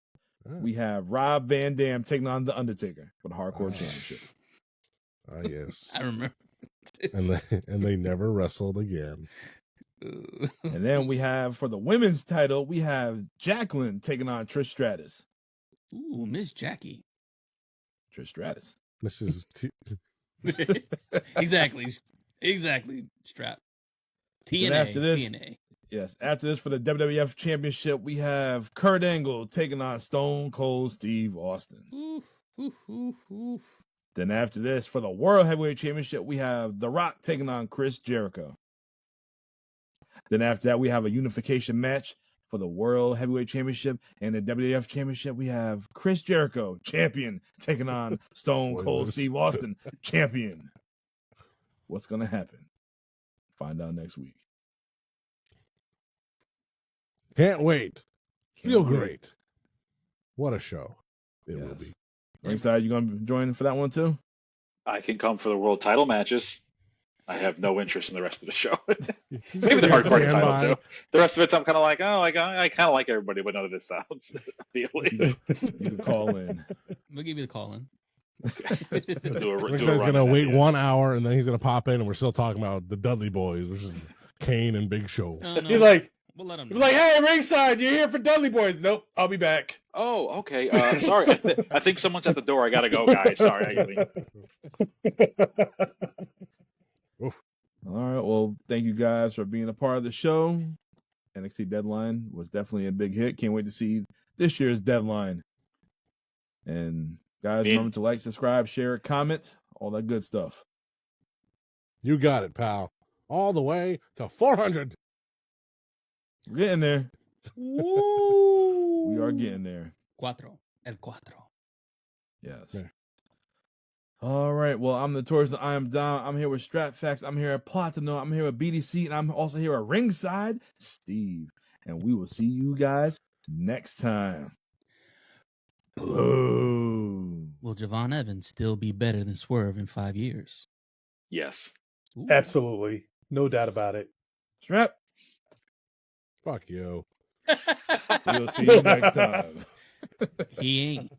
We have Rob Van Dam taking on The Undertaker for the hardcore championship. Ah, yes. I remember. And they never wrestled again. Ooh. And then we have, for the women's title, we have Jacqueline taking on Trish Stratus. Ooh, Miss Jackie. Trish Stratus. Mrs. Exactly. Strap. TNA. after this- TNA. Yes. After this, for the WWF Championship, we have Kurt Angle taking on Stone Cold Steve Austin. Oof. Then after this, for the World Heavyweight Championship, we have The Rock taking on Chris Jericho. Then after that, we have a unification match for the World Heavyweight Championship and the WWF Championship. We have Chris Jericho, champion, taking on Stone Cold Spoilers. Steve Austin, champion. What's going to happen? Find out next week. Can't wait. Can't Feel wait. great. What a show it will Yes. be. Ringside, you going to join for that one too? I can come for the world title matches. I have no interest in the rest of the show. You Maybe sit the there, hardcore stand title by. too. The rest of it, I'm kind of like, oh, I kind of like everybody, but none of this sounds appealing. You can call in. We'll give you the call in. Ringside gonna wait 1 hour and then he's gonna pop in and we're still talking about the Dudley Boys, which is Kane and Big Show. No, He's like, we'll let him he's like, hey, Ringside, you're here for Dudley Boys. Nope, I'll be back. Oh, okay. Sorry, I think someone's at the door. I gotta go, guys. Sorry, I gotta leave. All right. Well, thank you guys for being a part of the show. NXT Deadline was definitely a big hit. Can't wait to see this year's Deadline. And guys, remember to like, subscribe, share, comment, all that good stuff. You got it, pal. All the way to 400. We're getting there. We are getting there. El cuatro. Yes. Yeah. All right. Well, I'm the Notorious. I am Dom. I'm here with StratFacts. I'm here at Platino. I'm here with BDC. And I'm also here at Ringside Steve. And we will see you guys next time. Boom. Will Javon Evans still be better than Swerve in 5 years? Yes. Ooh. Absolutely. No doubt about it. Strap. Fuck you. We'll see you next time. He ain't.